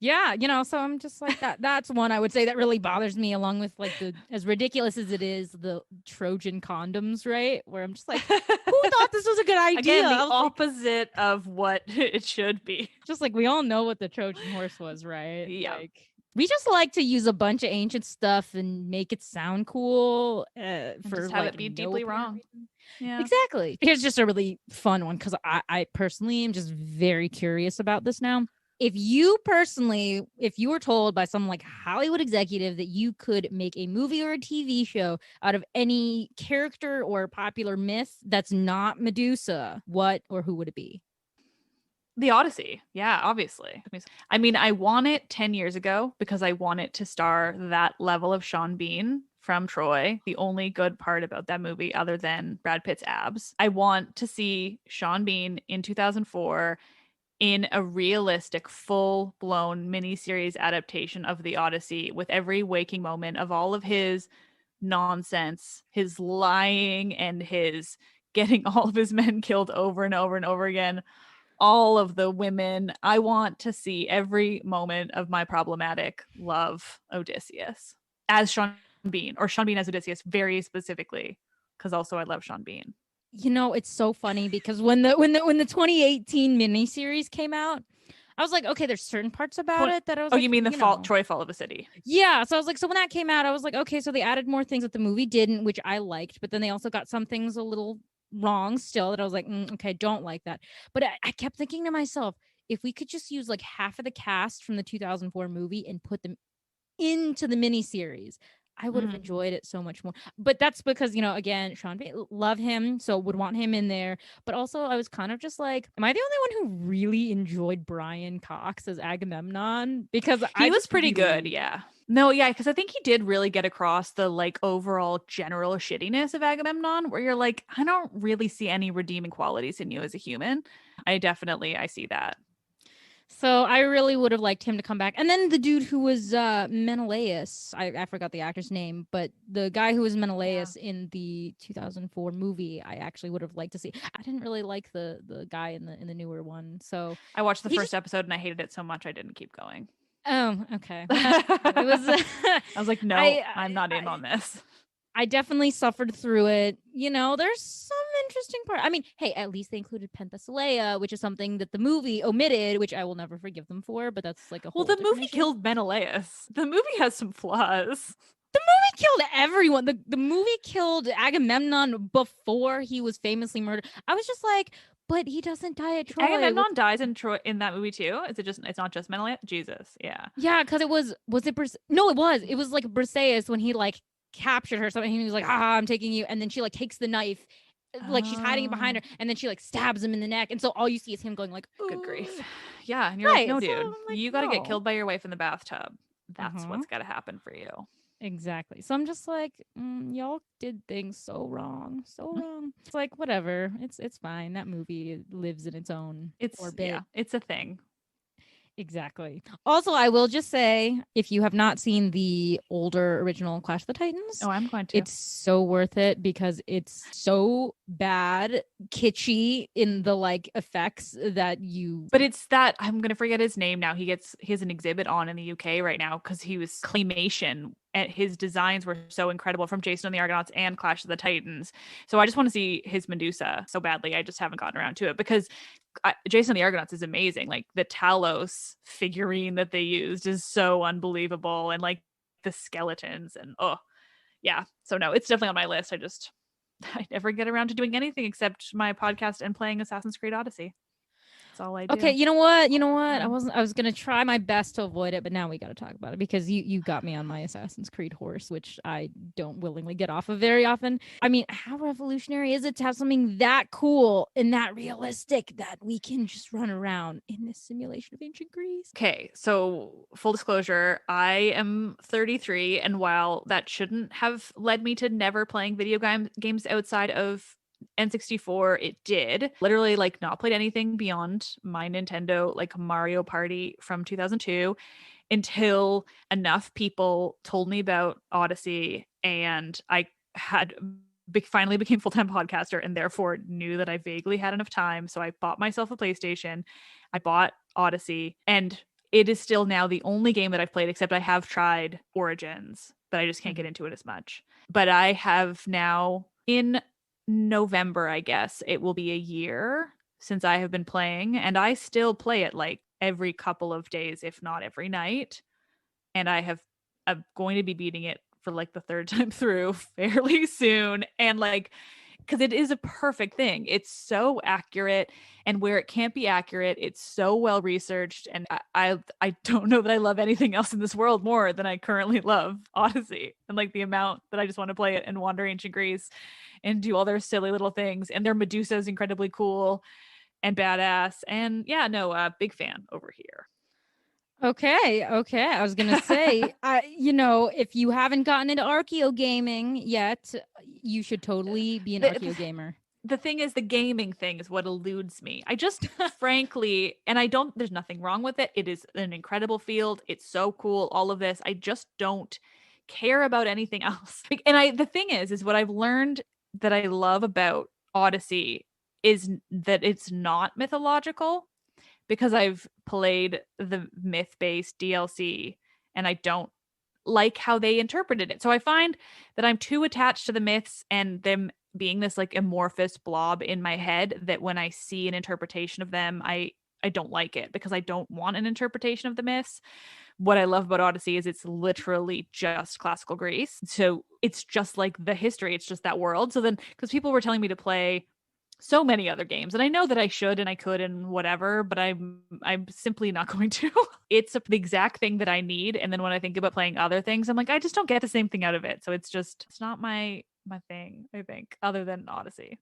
Yeah, you know, so I'm just like that. That's one I would say that really bothers me, along with like the as ridiculous as it is, the Trojan condoms, right? Where I'm just like, who thought this was a good idea? Again, the opposite of what it should be. Just like we all know what the Trojan horse was, right? Yeah. Like, we just like to use a bunch of ancient stuff and make it sound cool for just have like it be no deeply apparent wrong. reason. Yeah. Exactly. Here's just a really fun one because I personally am just very curious about this now. If you were told by some like Hollywood executive that you could make a movie or a TV show out of any character or popular myth that's not Medusa, what or who would it be? The Odyssey. Yeah, obviously. I mean, I want it 10 years ago because I want it to star that level of Sean Bean from Troy. The only good part about that movie, other than Brad Pitt's abs, I want to see Sean Bean in 2004 in a realistic, full-blown miniseries adaptation of the Odyssey with every waking moment of all of his nonsense, his lying, and his getting all of his men killed over and over and over again. All of the women. I want to see every moment of my problematic love Odysseus as Sean Bean, or Sean Bean as Odysseus very specifically, because also I love Sean Bean. You know, it's so funny because when the 2018 miniseries came out, I was like, okay, there's certain parts about it that I was like, you mean the Troy Fall of a City? Yeah. So I was like, so when that came out, I was like, okay, so they added more things that the movie didn't, which I liked, but then they also got some things a little wrong still that I was like, okay, don't like that. But I kept thinking to myself, if we could just use like half of the cast from the 2004 movie and put them into the miniseries, I would have enjoyed it so much more. But that's because, you know, again, Sean Bean, love him, so would want him in there. But also I was kind of just like, am I the only one who really enjoyed Brian Cox as Agamemnon? Because he was pretty good, yeah. No, yeah, because I think he did really get across the like overall general shittiness of Agamemnon, where you're like, I don't really see any redeeming qualities in you as a human. I see that. So I really would have liked him to come back. And then the dude who was Menelaus, I forgot the actor's name, but the guy who was Menelaus in the 2004 movie, I actually would have liked to see. I didn't really like the guy in the newer one. So I watched the first episode and I hated it so much I didn't keep going. Oh, okay. It was I was like, no, I'm not in on this. I definitely suffered through it. You know, there's some interesting part. I mean, hey, at least they included Penthesilea, which is something that the movie omitted, which I will never forgive them for, but that's like a whole the movie killed Menelaus. The movie has some flaws. The movie killed everyone. The movie killed Agamemnon before he was famously murdered. I was just like, but he doesn't die at Troy. Agamemnon dies in Troy in that movie too. Is it just? It's not just Menelaus. Jesus, yeah. Yeah, because it was it? No, it was. It was like Briseis when he like captured her. Something he was like, I'm taking you, and then she like takes the knife, like she's hiding it behind her, and then she like stabs him in the neck, and so all you see is him going like, good grief. Yeah, and you're like, no, dude, like, you got to get killed by your wife in the bathtub. That's what's got to happen for you. Exactly. So I'm just like, y'all did things so wrong. It's like, whatever. It's fine. That movie lives in its own orbit. Yeah, it's a thing. Exactly. Also, I will just say, if you have not seen the older original Clash of the Titans, Oh, I'm going to. it's so worth it because it's so bad, kitschy in the like effects that you. But it's that I'm gonna forget his name now. He has an exhibit on in the UK right now because he was claymation and his designs were so incredible from Jason and the Argonauts and Clash of the Titans. So I just want to see his Medusa so badly. I just haven't gotten around to it because Jason and the Argonauts is amazing. Like the Talos figurine that they used is so unbelievable, and like the skeletons and yeah. So no, it's definitely on my list. I never get around to doing anything except my podcast and playing Assassin's Creed Odyssey. That's all I do. Okay, you know what? I was gonna try my best to avoid it, but now we gotta talk about it because you got me on my Assassin's Creed horse, which I don't willingly get off of very often. I mean, how revolutionary is it to have something that cool and that realistic that we can just run around in this simulation of ancient Greece? Okay, so full disclosure, I am 33, and while that shouldn't have led me to never playing video games outside of N64, it did. Literally, like, not played anything beyond my Nintendo, like Mario Party from 2002, until enough people told me about Odyssey, and I had finally became full-time podcaster and therefore knew that I vaguely had enough time. So I bought myself a PlayStation. I bought Odyssey, and it is still now the only game that I've played, except I have tried Origins, but I just can't get into it as much. But I have now, in November, I guess, it will be a year since I have been playing, and I still play it like every couple of days, if not every night. And I'm going to be beating it for like the third time through fairly soon. And like, because it is a perfect thing. It's so accurate, and where it can't be accurate, it's so well researched. And I don't know that I love anything else in this world more than I currently love Odyssey, and like the amount that I just want to play it and wander ancient Greece and do all their silly little things. And their Medusa is incredibly cool and badass. And yeah, no, big fan over here. Okay. I was gonna say, if you haven't gotten into archeo gaming yet, you should totally be an archeo gamer. The thing is, the gaming thing is what eludes me. I just frankly, and there's nothing wrong with it. It is an incredible field. It's so cool. All of this. I just don't care about anything else. And the thing is what I've learned that I love about Odyssey is that it's not mythological, because I've played the myth-based DLC and I don't like how they interpreted it. So I find that I'm too attached to the myths and them being this like amorphous blob in my head that when I see an interpretation of them, I don't like it, because I don't want an interpretation of the myths. What I love about Odyssey is it's literally just classical Greece. So it's just like the history. It's just that world. So then, because people were telling me to play so many other games, and I know that I should and I could and whatever, but I'm simply not going to. It's the exact thing that I need. And then when I think about playing other things, I'm like, I just don't get the same thing out of it. So it's not my thing, I think, other than Odyssey.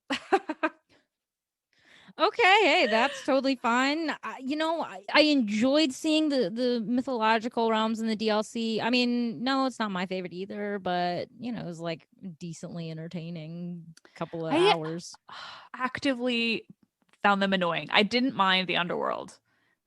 Okay, hey, that's totally fine. I enjoyed seeing the mythological realms in the DLC. I mean, no, it's not my favorite either, but it was like decently entertaining couple of hours. Actively found them annoying. I didn't mind the underworld.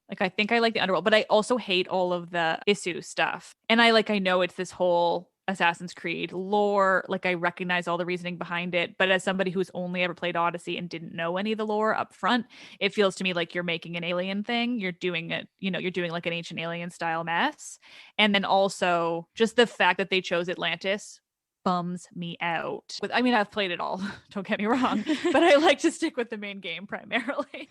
Like, I think I like the underworld, but I also hate all of the Isu stuff. And I know it's this whole Assassin's Creed lore. Like, I recognize all the reasoning behind it, but as somebody who's only ever played Odyssey and didn't know any of the lore up front, it feels to me like you're making an alien thing. You're doing it, you're doing like an ancient alien style mess. And then also just the fact that they chose Atlantis bums me out. I mean, I've played it all, don't get me wrong, but I like to stick with the main game primarily.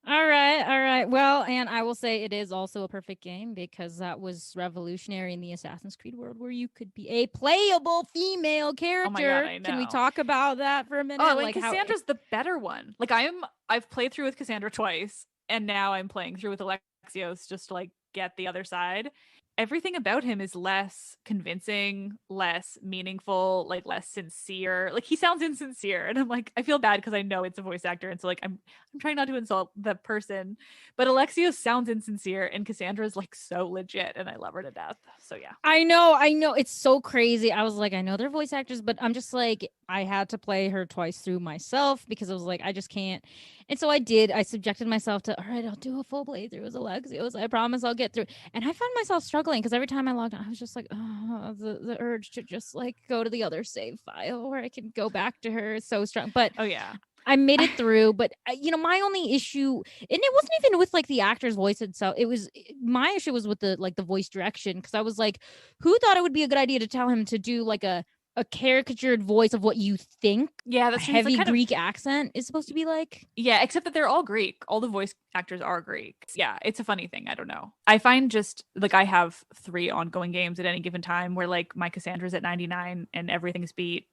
All right. Well, and I will say it is also a perfect game because that was revolutionary in the Assassin's Creed world, where you could be a playable female character. Oh my God, I know. Can we talk about that for a minute? Oh, like Cassandra's the better one. Like, I've played through with Cassandra twice, and now I'm playing through with Alexios just to get the other side. Everything about him is less convincing, less meaningful, like less sincere. Like he sounds insincere, and I'm like, I feel bad because I know it's a voice actor, and so like I'm trying not to insult the person, but Alexios sounds insincere, and Cassandra's like so legit, and I love her to death. So yeah, I know. It's so crazy. I was like, I know they're voice actors, but I'm just like, I had to play her twice through myself because I was like, I just can't. And so I did. I subjected myself to, all right, I'll do a full playthrough as Alexios. I promise I'll get through. And I found myself struggling because every time I logged on, I was just like, oh, the urge to just like go to the other save file where I can go back to her is so strong. But oh yeah, I made it through, but my only issue, and it wasn't even with like the actor's voice itself. It was my issue was with the voice direction, because I was like, who thought it would be a good idea to tell him to do like a caricatured voice of what you think yeah, a that's heavy like Greek accent is supposed to be like? Yeah, except that they're all Greek. All the voice actors are Greek. Yeah, it's a funny thing. I don't know. I find just like I have 3 ongoing games at any given time where like my Cassandra's at 99 and everything's beat,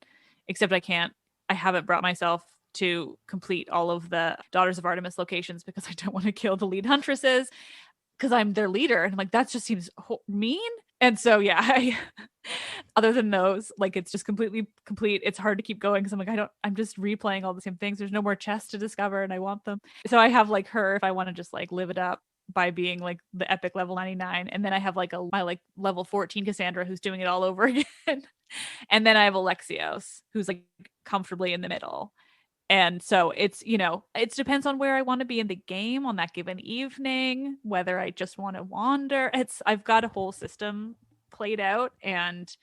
except I haven't brought myself to complete all of the Daughters of Artemis locations because I don't want to kill the lead huntresses because I'm their leader. And I'm like, that just seems mean. And so, yeah, other than those, like it's just completely complete. It's hard to keep going because I'm like, I'm just replaying all the same things. There's no more chests to discover and I want them. So I have like her if I want to just like live it up by being like the epic level 99. And then I have like my like level 14 Cassandra who's doing it all over again. And then I have Alexios who's like comfortably in the middle. And so it's, it depends on where I want to be in the game on that given evening, whether I just want to wander. I've got a whole system played out, and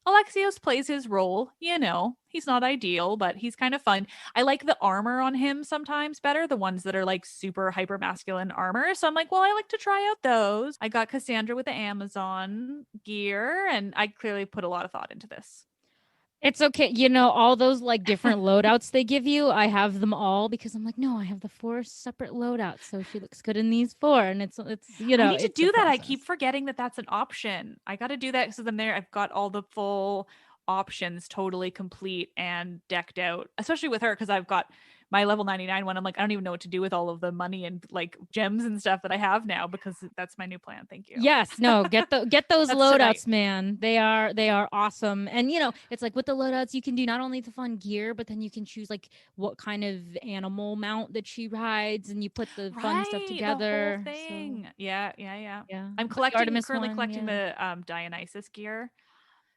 Alexios plays his role. He's not ideal, but he's kind of fun. I like the armor on him sometimes better, the ones that are like super hyper masculine armor. So I'm like, well, I like to try out those. I got Cassandra with the Amazon gear, and I clearly put a lot of thought into this. It's okay. All those like different loadouts they give you, I have them all because I'm like, no, I have the 4 separate loadouts. So she looks good in these 4. And it's I need to do that. I keep forgetting that that's an option. I got to do that. So then I've got all the full options totally complete and decked out, especially with her because I've got my level 99 one. I'm like, I don't even know what to do with all of the money and like gems and stuff that I have now because that's my new plan. Thank you. Yes, no, get those loadouts, right. Man. They are awesome. And it's like with the loadouts, you can do not only the fun gear, but then you can choose like what kind of animal mount that she rides, and you put the fun stuff together. The whole thing. So, yeah. I'm currently collecting the Dionysus gear.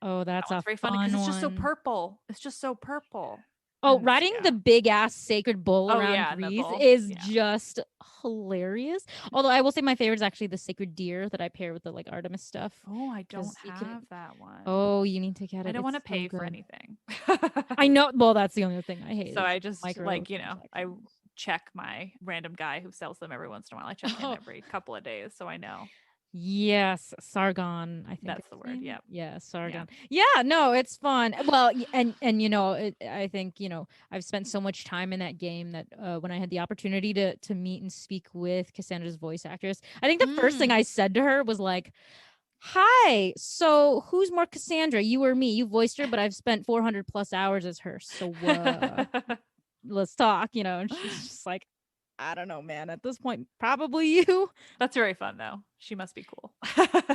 Oh, that's very fun because it's just so purple. It's just so purple. Oh, riding the big ass sacred bull around Greece is just hilarious. Although I will say my favorite is actually the sacred deer that I pair with the like Artemis stuff. Oh, I don't have that one. Oh, you need to get it. I don't want to pay for anything. I know. Well, that's the only thing I hate. So I just I check my random guy who sells them every once in a while. I check him every couple of days, so I know. Yes, Sargon. I think that's the word. Yeah. Yeah, Sargon. Yeah, no, it's fun. Well, and I think I've spent so much time in that game that when I had the opportunity to meet and speak with Cassandra's voice actress, I think the first thing I said to her was like, "Hi, so who's more Cassandra, you or me? You voiced her, but I've spent 400 plus hours as her. So let's talk." And she's just like, I don't know, man. At this point, probably you. That's very fun, though. She must be cool.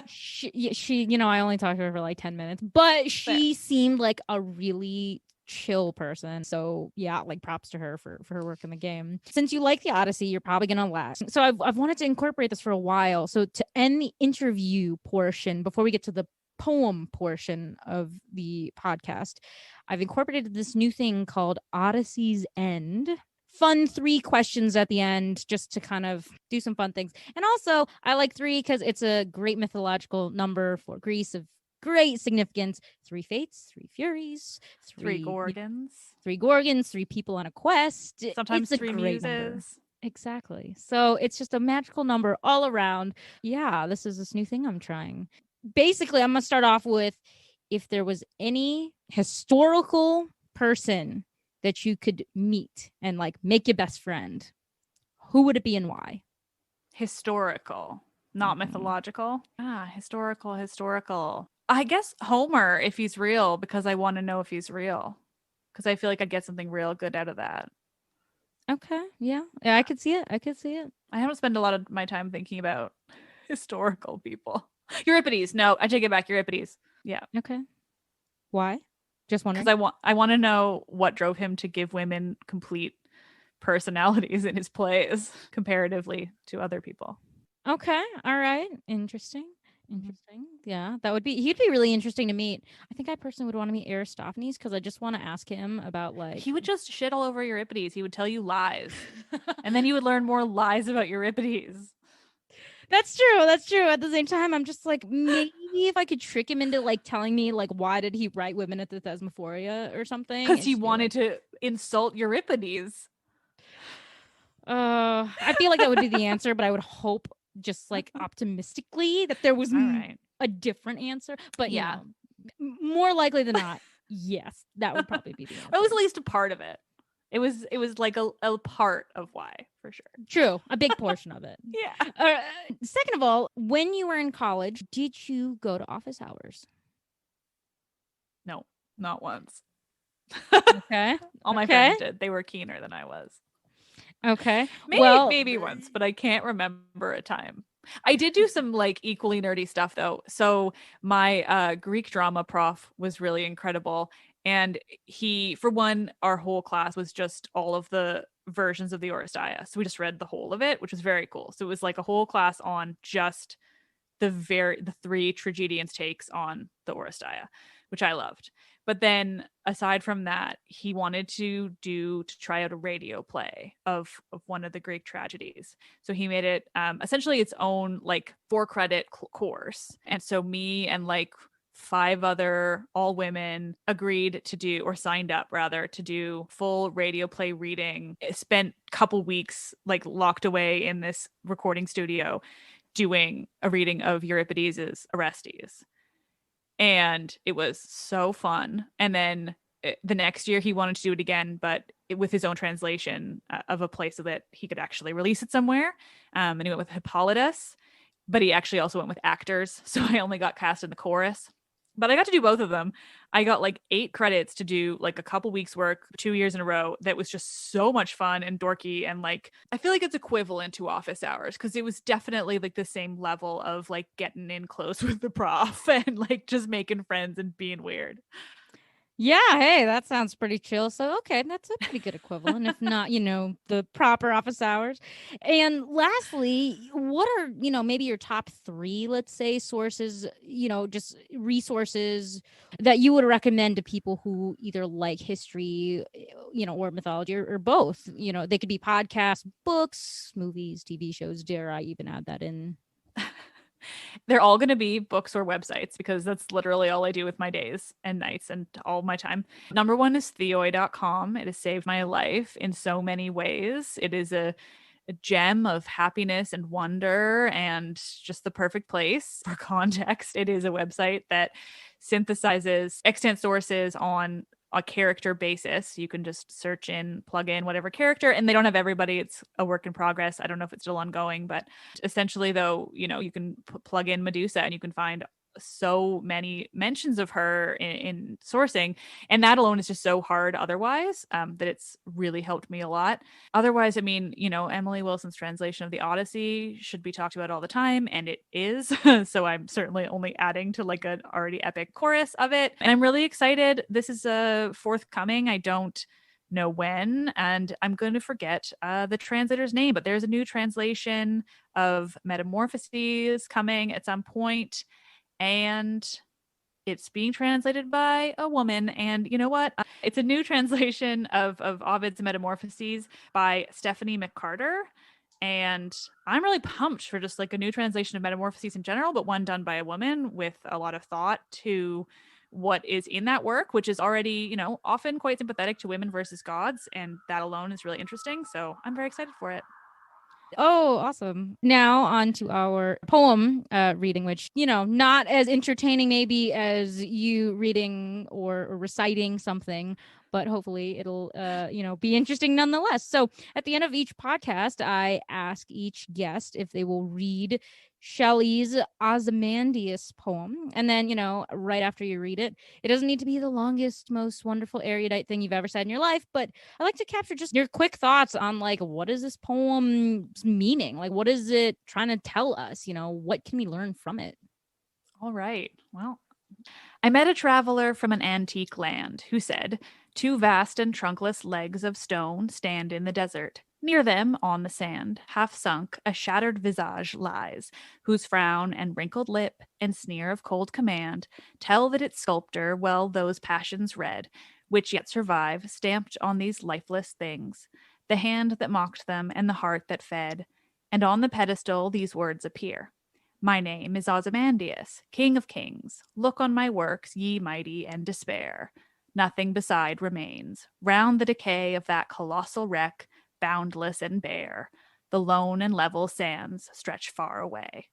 she I only talked to her for like 10 minutes, but she seemed like a really chill person. So yeah, like props to her for her work in the game. Since you like the Odyssey, you're probably gonna last. So I've wanted to incorporate this for a while. So to end the interview portion, before we get to the poem portion of the podcast, I've incorporated this new thing called Odyssey's End. Fun 3 questions at the end just to kind of do some fun things. And also, I like 3 because it's a great mythological number for Greece of great significance. 3 fates, 3 furies, 3 gorgons. 3 gorgons, 3 people on a quest. Sometimes it's 3 great muses. Number. Exactly. So it's just a magical number all around. Yeah, this is this new thing I'm trying. Basically, I'm going to start off with if there was any historical person that you could meet and like make your best friend, who would it be and why? Historical, not mythological. Historical. I guess Homer, if he's real, because I want to know if he's real, because I feel like I'd get something real good out of that. Okay. Yeah, I could see it. I haven't spent a lot of my time thinking about historical people. Euripides. No, I take it back. Euripides. Yeah. Okay. Why? Just wondering. Because I want to know what drove him to give women complete personalities in his plays comparatively to other people. Okay. All right. Interesting. Yeah, he'd be really interesting to meet. I think I personally would want to meet Aristophanes because I just want to ask him about like he would just shit all over Euripides. He would tell you lies. And then you would learn more lies about Euripides. That's true. At the same time, I'm just like, maybe if I could trick him into like telling me like why did he write Women at the Thesmophoria or something? Because he wanted to insult Euripides. I feel like that would be the answer, but I would hope just like optimistically that there was a different answer. But yeah, more likely than not, yes, that would probably be the answer. Or it was at least a part of it. It was like a part of why, for sure. True, a big portion of it. Yeah. Second of all, when you were in college, did you go to office hours? No, not once. Okay. All my friends did. They were keener than I was. Okay. Maybe once, but I can't remember a time. I did do some like equally nerdy stuff though. So my Greek drama prof was really incredible. And for one, our whole class was just all of the versions of the Oresteia. So we just read the whole of it, which was very cool. So it was like a whole class on just the three tragedians' takes on the Oresteia, which I loved. But then aside from that, he wanted to try out a radio play of one of the Greek tragedies. So he made it essentially its own like 4-credit course. And so me and like 5 other all women agreed to do, or signed up rather, to do full radio play reading. It spent a couple weeks like locked away in this recording studio doing a reading of Euripides' Orestes. And it was so fun. And then the next year he wanted to do it again, but with his own translation of a play so that he could actually release it somewhere. And he went with Hippolytus, but he actually also went with actors. So I only got cast in the chorus. But I got to do both of them. I got like 8 credits to do like a couple weeks work 2 years in a row. That was just so much fun and dorky. And like, I feel like it's equivalent to office hours because it was definitely like the same level of like getting in close with the prof and like just making friends and being weird. Yeah, hey, that sounds pretty chill. So, okay, that's a pretty good equivalent, if not, the proper office hours. And lastly, what are, maybe your top 3, let's say, sources, just resources that you would recommend to people who either like history, or mythology or both? They could be podcasts, books, movies, TV shows. Dare I even add that in? They're all going to be books or websites because that's literally all I do with my days and nights and all my time. Number 1 is theoi.com. It has saved my life in so many ways. It is a gem of happiness and wonder and just the perfect place. For context, it is a website that synthesizes extant sources on a character basis. You can just search in, plug in whatever character, and they don't have everybody. It's a work in progress. I don't know if it's still ongoing, but essentially though, you can plug in Medusa and you can find so many mentions of her in sourcing, and that alone is just so hard otherwise, that it's really helped me a lot. Otherwise, I mean, Emily Wilson's translation of the Odyssey should be talked about all the time, and it is. So I'm certainly only adding to like an already epic chorus of it, and I'm really excited. This is forthcoming. I don't know when, and I'm going to forget the translator's name, but there's a new translation of Metamorphoses coming at some point, and it's being translated by a woman. And you know what? It's a new translation of Ovid's Metamorphoses by Stephanie McCarter. And I'm really pumped for just like a new translation of Metamorphoses in general, but one done by a woman with a lot of thought to what is in that work, which is already, often quite sympathetic to women versus gods. And that alone is really interesting. So I'm very excited for it. Oh, awesome. Now on to our poem reading, which, not as entertaining maybe as you reading or reciting something, but hopefully it'll, be interesting nonetheless. So at the end of each podcast, I ask each guest if they will read Shelley's Ozymandias poem. And then, right after you read it, it doesn't need to be the longest, most wonderful, erudite thing you've ever said in your life, but I like to capture just your quick thoughts on, like, what is this poem's meaning? Like, what is it trying to tell us? What can we learn from it? All right. Well, I met a traveler from an antique land who said, 2 vast and trunkless legs of stone stand in the desert. Near them, on the sand, half sunk, a shattered visage lies, whose frown and wrinkled lip and sneer of cold command tell that its sculptor well those passions read, which yet survive, stamped on these lifeless things, the hand that mocked them and the heart that fed. And on the pedestal these words appear. My name is Ozymandias, King of Kings. Look on my works, ye mighty, and despair. Nothing beside remains. Round the decay of that colossal wreck, boundless and bare, the lone and level sands stretch far away.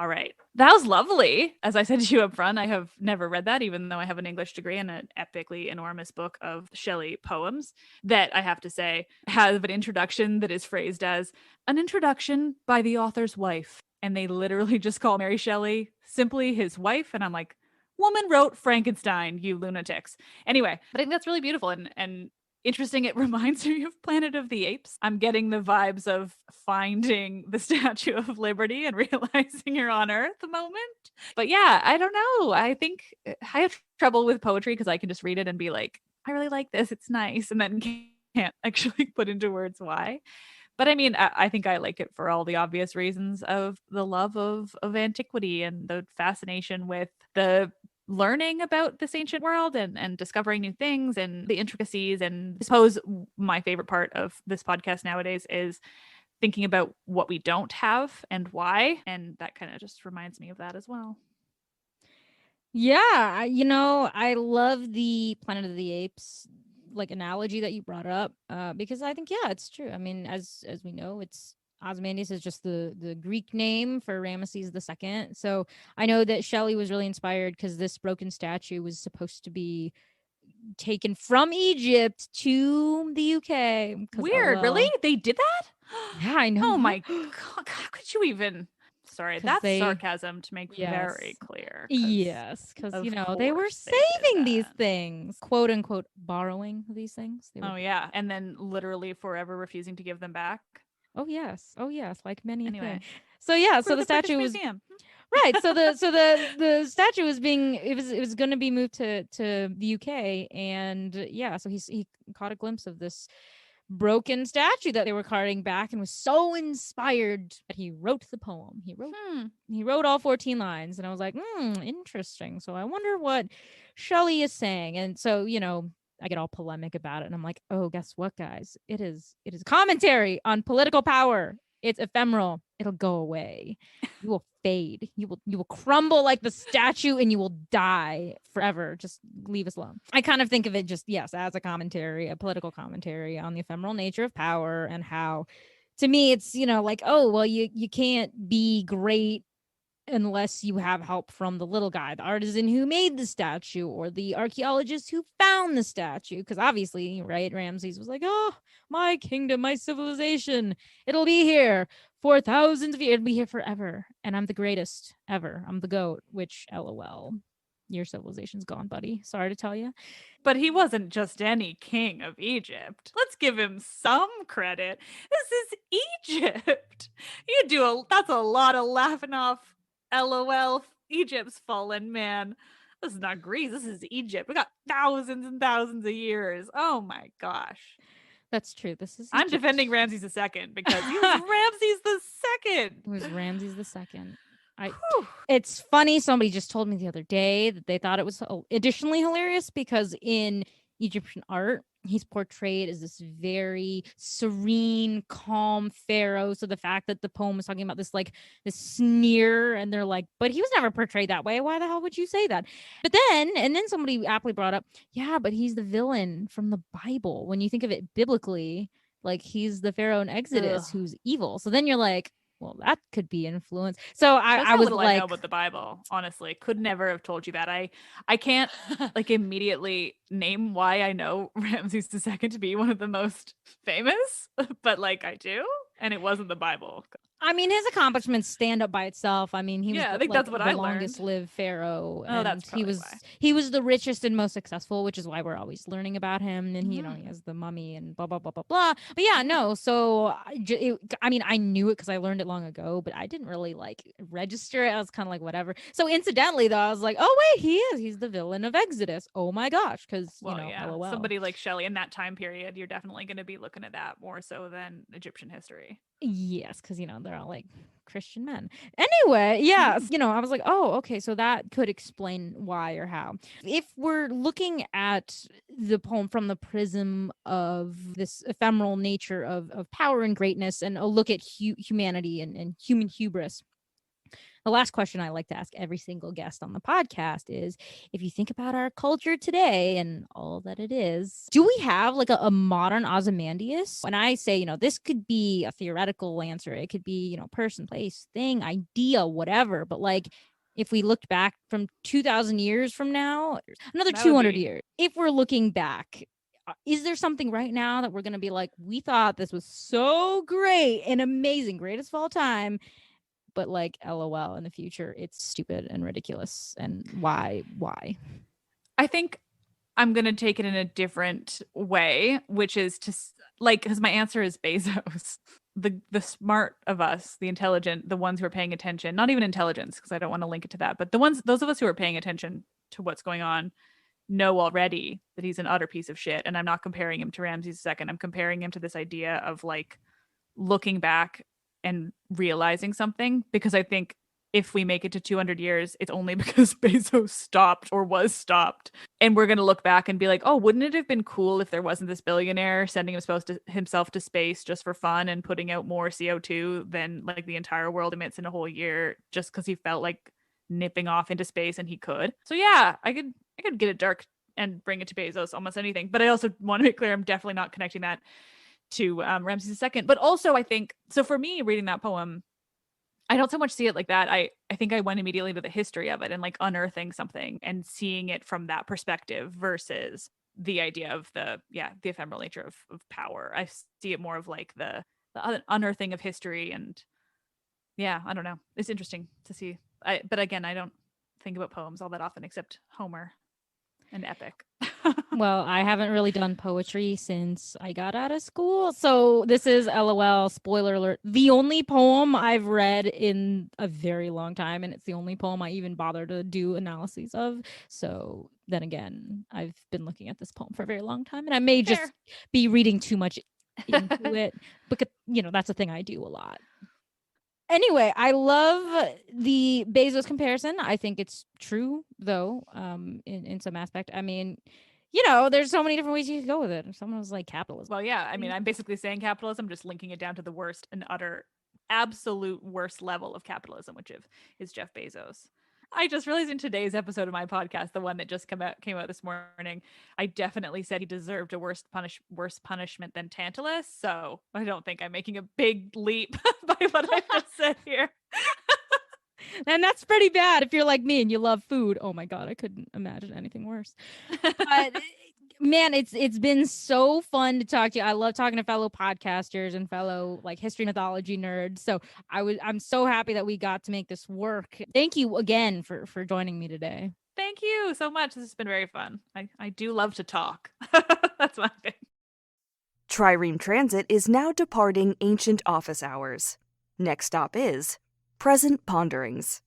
All right. That was lovely. As I said to you up front, I have never read that, even though I have an English degree and an epically enormous book of Shelley poems that I have to say have an introduction that is phrased as an introduction by the author's wife. And they literally just call Mary Shelley simply his wife. And I'm like, woman wrote Frankenstein, you lunatics. Anyway, I think that's really beautiful and interesting. It reminds me of Planet of the Apes. I'm getting the vibes of finding the Statue of Liberty and realizing you're on Earth the moment. But yeah, I don't know. I think I have trouble with poetry because I can just read it and be like, I really like this. It's nice. And then can't actually put into words why. But I mean, I think I like it for all the obvious reasons of the love of antiquity and the fascination with the learning about this ancient world and discovering new things and the intricacies. And I suppose my favorite part of this podcast nowadays is thinking about what we don't have and why. And that kind of just reminds me of that as well. Yeah, I love the Planet of the Apes analogy that you brought up because I think, it's true. I mean, as we know, it's Ozymandias is just the Greek name for Ramesses II. So I know that Shelley was really inspired because this broken statue was supposed to be taken from Egypt to the UK. Weird, really? They did that? Yeah, I know. Oh my God, how could you even? Sorry, that's sarcasm to make very clear. Yes, because they were saving these things, quote unquote, borrowing these things. Yeah, and then literally forever refusing to give them back. Oh yes, like many anyway. Things. So so the statue was right. So the statue was it was going to be moved to the UK, and so he caught a glimpse of this broken statue that they were carting back and was so inspired that he wrote the poem. He wrote all 14 lines, and I was like, interesting. So I wonder what Shelley is saying. And so I get all polemic about it, and I'm like, oh, guess what, guys? It is commentary on political power. It's ephemeral. It'll go away. You will fade. You will crumble like the statue, and you will die forever. Just leave us alone. I kind of think of it just, as a commentary, a political commentary on the ephemeral nature of power and how, to me, it's, oh, well, you can't be great unless you have help from the little guy, the artisan who made the statue, or the archaeologist who found the statue. Because obviously, right, Ramses was like, oh, my kingdom, my civilization, it'll be here for thousands of years. It'll be here forever. And I'm the greatest ever. I'm the GOAT, which, LOL. Your civilization's gone, buddy. Sorry to tell you. But he wasn't just any king of Egypt. Let's give him some credit. This is Egypt. That's a lot of laughing off. LOL, Egypt's fallen, man. This is not Greece. This is Egypt. We got thousands and thousands of years. Oh my gosh. That's true. This is I'm defending Ramses II because he was Ramses II. It was Ramses II. It's funny. Somebody just told me the other day that they thought it was additionally hilarious because in Egyptian art, he's portrayed as this very serene, calm pharaoh. So the fact that the poem is talking about this sneer, and they're like, but he was never portrayed that way. Why the hell would you say that? But then somebody aptly brought up, but he's the villain from the Bible. When you think of it biblically, he's the pharaoh in Exodus who's evil. So then you're like, well, that could be influence. So Shows I how was little I like, know about the Bible. Honestly, could never have told you that. I can't like immediately name why I know Ramses II to be one of the most famous, but like I do, and it wasn't the Bible. I mean, his accomplishments stand up by itself. I mean, he was Yeah, I think like that's what the I longest learned. lived pharaoh, Oh, that's and probably why. he was the richest and most successful, which is why we're always learning about him. And he Mm-hmm. has the mummy and blah blah blah blah blah. But yeah, no. So I mean, I knew it because I learned it long ago, but I didn't really like register it. I was kind of like whatever. So incidentally, though, I was like, oh wait, he's the villain of Exodus. Oh my gosh, because Well, yeah, LOL. somebody like Shelley in that time period, you're definitely going to be looking at that more so than Egyptian history. Yes, because they're all like Christian men. Anyway, yeah, I was like, oh, okay, so that could explain why or how. If we're looking at the poem from the prism of this ephemeral nature of power and greatness, and a look at humanity and human hubris. The last question I like to ask every single guest on the podcast is, if you think about our culture today and all that it is, do we have like a modern Ozymandias? And I say, this could be a theoretical answer. It could be, person, place, thing, idea, whatever. But like, if we looked back from 2,000 years from now, another 200 years, if we're looking back, is there something right now that we're going to be like, we thought this was so great and amazing, greatest of all time, but like LOL, in the future it's stupid and ridiculous, and why? I think I'm going to take it in a different way, which is to like, because my answer is Bezos. The smart of us, the intelligent, the ones who are paying attention, not even intelligence, because I don't want to link it to that, but those of us who are paying attention to what's going on know already that he's an utter piece of shit. And I'm not comparing him to Ramses II. I'm comparing him to this idea of like looking back and realizing something, because I think if we make it to 200 years, it's only because Bezos stopped or was stopped. And we're going to look back and be like, oh, wouldn't it have been cool if there wasn't this billionaire sending himself to space just for fun and putting out more CO2 than like the entire world emits in a whole year, just because he felt like nipping off into space and he could. So yeah, I could get it dark and bring it to Bezos, almost anything. But I also want to make clear, I'm definitely not connecting that to Ramses II. But also I think, so for me, reading that poem, I don't so much see it like that. I think I went immediately to the history of it and like unearthing something and seeing it from that perspective versus the idea of the ephemeral nature of power. I see it more of like the unearthing of history. And yeah, I don't know. It's interesting to see. But again, I don't think about poems all that often, except Homer and epic. Well, I haven't really done poetry since I got out of school. So this is LOL, spoiler alert, the only poem I've read in a very long time. And it's the only poem I even bother to do analyses of. So then again, I've been looking at this poem for a very long time, and I may just be reading too much into it. Because, that's a thing I do a lot. Anyway, I love the Bezos comparison. I think it's true, though, in some aspect. I mean, there's so many different ways you could go with it. If someone was like capitalism. Well, yeah, I mean, I'm basically saying capitalism, just linking it down to the worst and utter, absolute worst level of capitalism, which is Jeff Bezos. I just realized in today's episode of my podcast, the one that just came out this morning, I definitely said he deserved a worse punishment than Tantalus. So I don't think I'm making a big leap by what I just said here. And that's pretty bad if you're like me and you love food. Oh my God, I couldn't imagine anything worse. But man, it's been so fun to talk to you. I love talking to fellow podcasters and fellow like history mythology nerds. So I'm so happy that we got to make this work. Thank you again for joining me today. Thank you so much. This has been very fun. I do love to talk. That's my thing. Trireme Transit is now departing ancient office hours. Next stop is Present Ponderings.